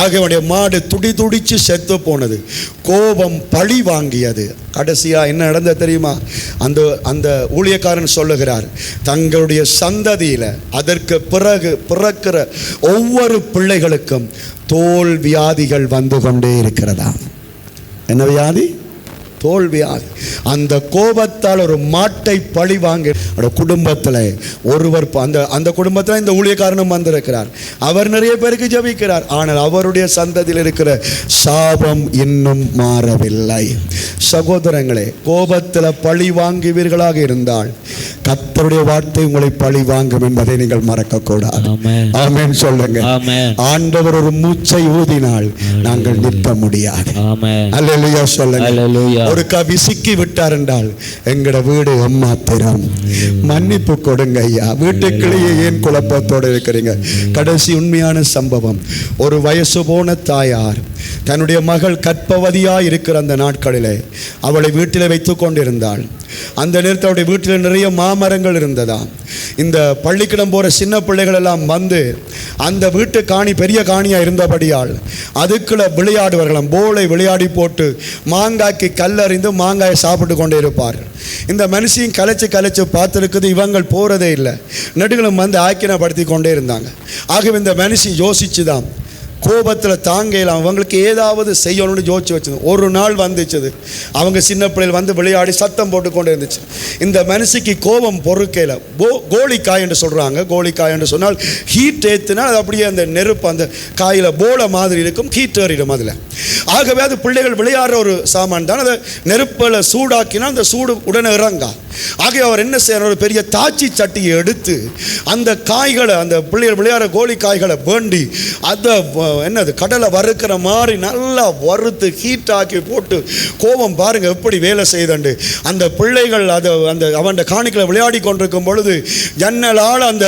ஆகிய மாடு துடி துடிச்சு செத்து போனது. கோபம் பழி வாங்கியது. கடைசியா என்ன நடந்தது தெரியுமா? அந்த ஊழியக்காரன் சொல்லுகிறார், தங்களுடைய சந்ததியில அதற்கு பிறகு பிறக்கிற ஒவ்வொரு பிள்ளைகளுக்கும் தோல் வியாதிகள் வந்து கொண்டே இருக்கிறதா. என்ன வியாதி? தோல் வியாதி. அந்த கோபத்தால் ஒரு மாட்டை பழி வாங்கி குடும்பத்தில் ஒருவர் அந்த குடும்பத்தில் இந்த ஊழியக்காரனும் வந்திருக்கிறார். அவர் நிறைய பேருக்கு ஜெபிக்கிறார். ஆனால் அவருடைய சந்ததியில் இருக்கிற சாபம் இன்னும் மாறவில்லை. சகோதரங்களே, கோபத்தில் பழி வாங்குவீர்களாக இருந்தால் கர்த்தருடைய வார்த்தை உங்களை பழி வாங்கும் என்பதை நீங்கள் மறக்கக்கூடாது. ஆமென் சொல்லுங்க. ஆண்டவர் ஒரு மூச்சை ஊதினால் நாங்கள் நிற்க முடியாது. அல்லேலூயா சொல்லுங்க. ஒரு விசிக்கி விட்டார் என்றால் எங்கட வீடு எம்மாத்திரம். மன்னிப்பு கொடுங்க ஐயா. வீட்டுக்குள்ளேயே ஏன் குழப்பத்தோடு இருக்கிறீங்க? கடைசி உண்மையான சம்பவம், ஒரு வயசு போன தாயார் தன்னுடைய மகள் கற்பவதியா இருக்கிற அந்த நாட்களிலே அவளை வீட்டில் வைத்து கொண்டிருந்தாள். அந்த நேரத்தில் அவருடைய வீட்டில் நிறைய மாமரங்கள் இருந்ததா. இந்த பள்ளிக்கிடம் போகிற சின்ன பிள்ளைகள் எல்லாம் வந்து அந்த வீட்டு காணி பெரிய காணியாக இருந்தபடியால் அதுக்குள்ள விளையாடுவார்களாம். போலை விளையாடி போட்டு மாங்காய்க்கு கல்லறிந்து மாங்காயை சாப்பிட்டு கொண்டே இருப்பார்கள். இந்த மனுஷியும் கலைச்சு பார்த்துருக்குது, இவங்கள் போகிறதே இல்லை. நெடுகளும் வந்து ஆக்கினப்படுத்தி கொண்டே இருந்தாங்க. ஆகவே இந்த மனுஷி யோசிச்சு தான் கோபத்தில் தாங்கலாம், அவங்களுக்கு ஏதாவது செய்யணும்னு யோசிச்சு வச்சது. ஒரு நாள் வந்துச்சது, அவங்க சின்ன பிள்ளைகள் வந்து விளையாடி சத்தம் போட்டு கொண்டு இருந்துச்சு. இந்த மனுஷிக்கு கோபம் பொறுக்கையில் கோழிக்காய் என்று சொல்கிறாங்க. கோழிக்காய் என்று சொன்னால் ஹீட் ஏற்றினால் அது அப்படியே அந்த நெருப்பு அந்த காயில் போல மாதிரி இருக்கும், ஹீட் ஏறிடும் அதில். ஆகவே அது பிள்ளைகள் விளையாடுற ஒரு சாமான் தான். அதை நெருப்பில் சூடாக்கினால் அந்த சூடு உடனே இறங்கா. ஆகவே அவர் என்ன செய்யறார், ஒரு பெரிய தாச்சி சட்டியை எடுத்து அந்த காய்களை, அந்த பிள்ளைகள் விளையாடுற கோழி காய்களை வேண்டி அதை என்னது கடலை வறுக்கிற மாதிரி நல்லா வறுத்து ஹீட் ஆக்கி போட்டு, கோபம் பாருங்க எப்படி வேலை செய்தண்டு. அந்த பிள்ளைகள் அதை அவன் காணிகளை விளையாடி கொண்டிருக்கும் பொழுது ஜன்னலால் அந்த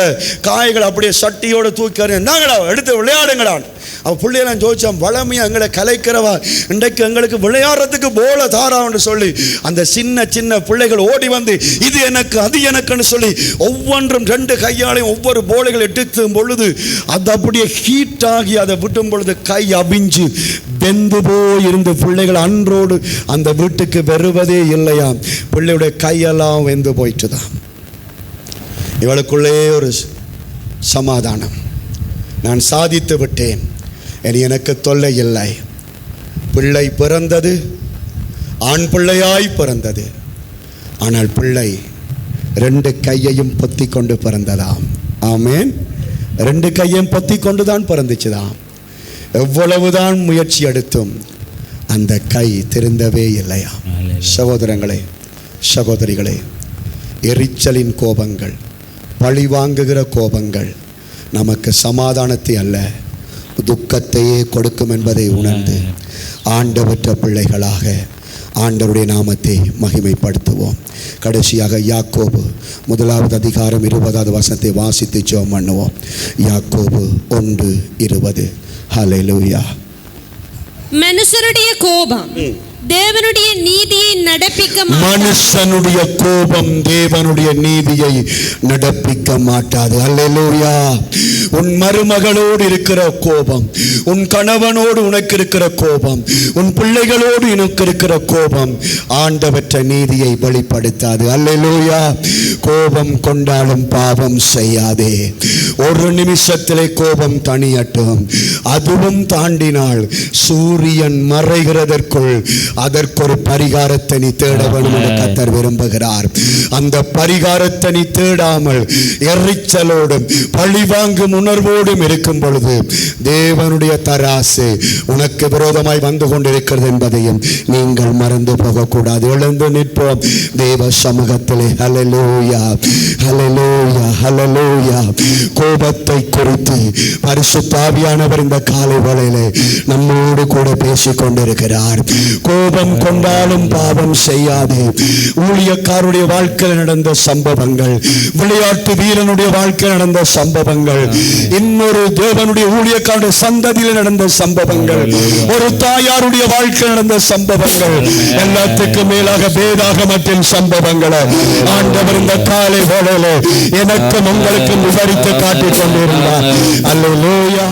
காய்களை அப்படியே சட்டியோடு தூக்கி நாங்களா எடுத்து விளையாடுங்களான். அவள் பிள்ளையெல்லாம் ஜோதிச்சான், வளமையாக எங்களை கலைக்கிறவா, இன்றைக்கு எங்களுக்கு விளையாடுறதுக்கு போல தாரான்னு சொல்லி அந்த சின்ன பிள்ளைகள் ஓடி வந்து இது எனக்கு அது எனக்குன்னு சொல்லி ஒவ்வொன்றும் 2 கையாலையும் ஒவ்வொரு போலைகள் எடுத்தும் பொழுது அது அப்படியே ஹீட் ஆகி அதை விட்டும் பொழுது கை அபிஞ்சு வெந்து போயிருந்த பிள்ளைகள் அன்றோடு அந்த வீட்டுக்கு வருவதே இல்லையாம். பிள்ளையுடைய கையெல்லாம் வெந்து போயிட்டுதான். இவளுக்குள்ளே ஒரு சமாதானம், நான் சாதித்து விட்டேன், இனி எனக்கு தொல்லை இல்லை. பிள்ளை பிறந்தது, ஆண் பிள்ளையாய் பிறந்தது. ஆனால் பிள்ளை 2 கையையும் பொத்தி கொண்டு பிறந்ததாம். ஆமேன். 2 கையையும் பொத்தி கொண்டுதான் பிறந்துச்சுதாம். எவ்வளவுதான் முயற்சி எடுத்தும் அந்த கை திருந்தவே இல்லையா. சகோதரங்களே, சகோதரிகளே, எரிச்சலின் கோபங்கள், பழி வாங்குகிற கோபங்கள் நமக்கு சமாதானத்தை அல்ல துக்கத்தையே கொடுக்கும் என்பதை உணர்ந்து ஆண்டவற்ற பிள்ளைகளாக ஆண்டவருடைய நாமத்தை மகிமைப்படுத்துவோம். கடைசியாக யாக்கோபு 1 அதிகாரம் 20வது வசனத்தை வாசித்து ஜெபம் பண்ணுவோம். யாக்கோபு 1:20. ஹல்லேலூயா. மனுஷருடைய கோபம் தேவனுடைய நீதியை நடப்பிக்க மாட்டாது. மனுஷனுடைய கோபம் தேவனுடைய நீதியை நடப்பிக்க மாட்டாது. அல்லேலூயா. உன் மருமகளோடு இருக்கிற கோபம், உன் கணவனோடு உனக்கு இருக்கிற கோபம், உன் பிள்ளைகளோடு உனக்கு இருக்கிற கோபம் ஆண்டவற்ற நீதியை வெளிப்படுத்தாது. அல்லேலூயா. கோபம் கொண்டாலும் பாவம் செய்யாதே. ஒரு நிமிஷத்திலே கோபம் தணியட்டும். அதுவும் தாண்டினால் சூரியன் மறைகிறதற்குள் அதற்கொரு பரிகாரத்தை நீ தேட வேண்டும் என்று கர்த்தர் விரும்புகிறார். அந்த பரிகாரத்தை நீ தேடாமல் எரிச்சலோடும் பழிவாங்கும் உணர்வோடும் இருக்கும் பொழுது தேவனுடைய தராசு உனக்கு விரோதமாய் வந்து கொண்டிருக்கிறது என்பதையும் நீங்கள் மறந்து போகக்கூடாது. எழுந்து நிற்போம் தேவ சமூகத்திலே. ஹல்லேலூயா, ஹல்லேலூயா, ஹல்லேலூயா. கோபத்தை குறித்து பரிசுத்த ஆவியானவர் இந்த காலை வேளையிலே நம்மோடு கூட பேசிக் கொண்டிருக்கிறார். கோபம் கொண்டாலும் பாவம் செய்யாதே. ஊழியக்காருடைய வாழ்க்கையில் நடந்த சம்பவங்கள், விளையாட்டு வீரனுடைய வாழ்க்கையில் நடந்த சம்பவங்கள், இன்னொரு தேவனுடைய ஊழியக்காருடைய சந்ததியில் நடந்த சம்பவங்கள், ஒரு தாயாருடைய வாழ்க்கையில் நடந்த சம்பவங்கள், எல்லாத்துக்கும் மேலாக வேதாகமத்தின் சம்பவங்களை ஆண்டவர் இந்த காலை வேளையிலே எனக்கும் உங்களுக்கும் விவரித்து காட்டிக் கொண்டிருந்தார். அல்லேலூயா.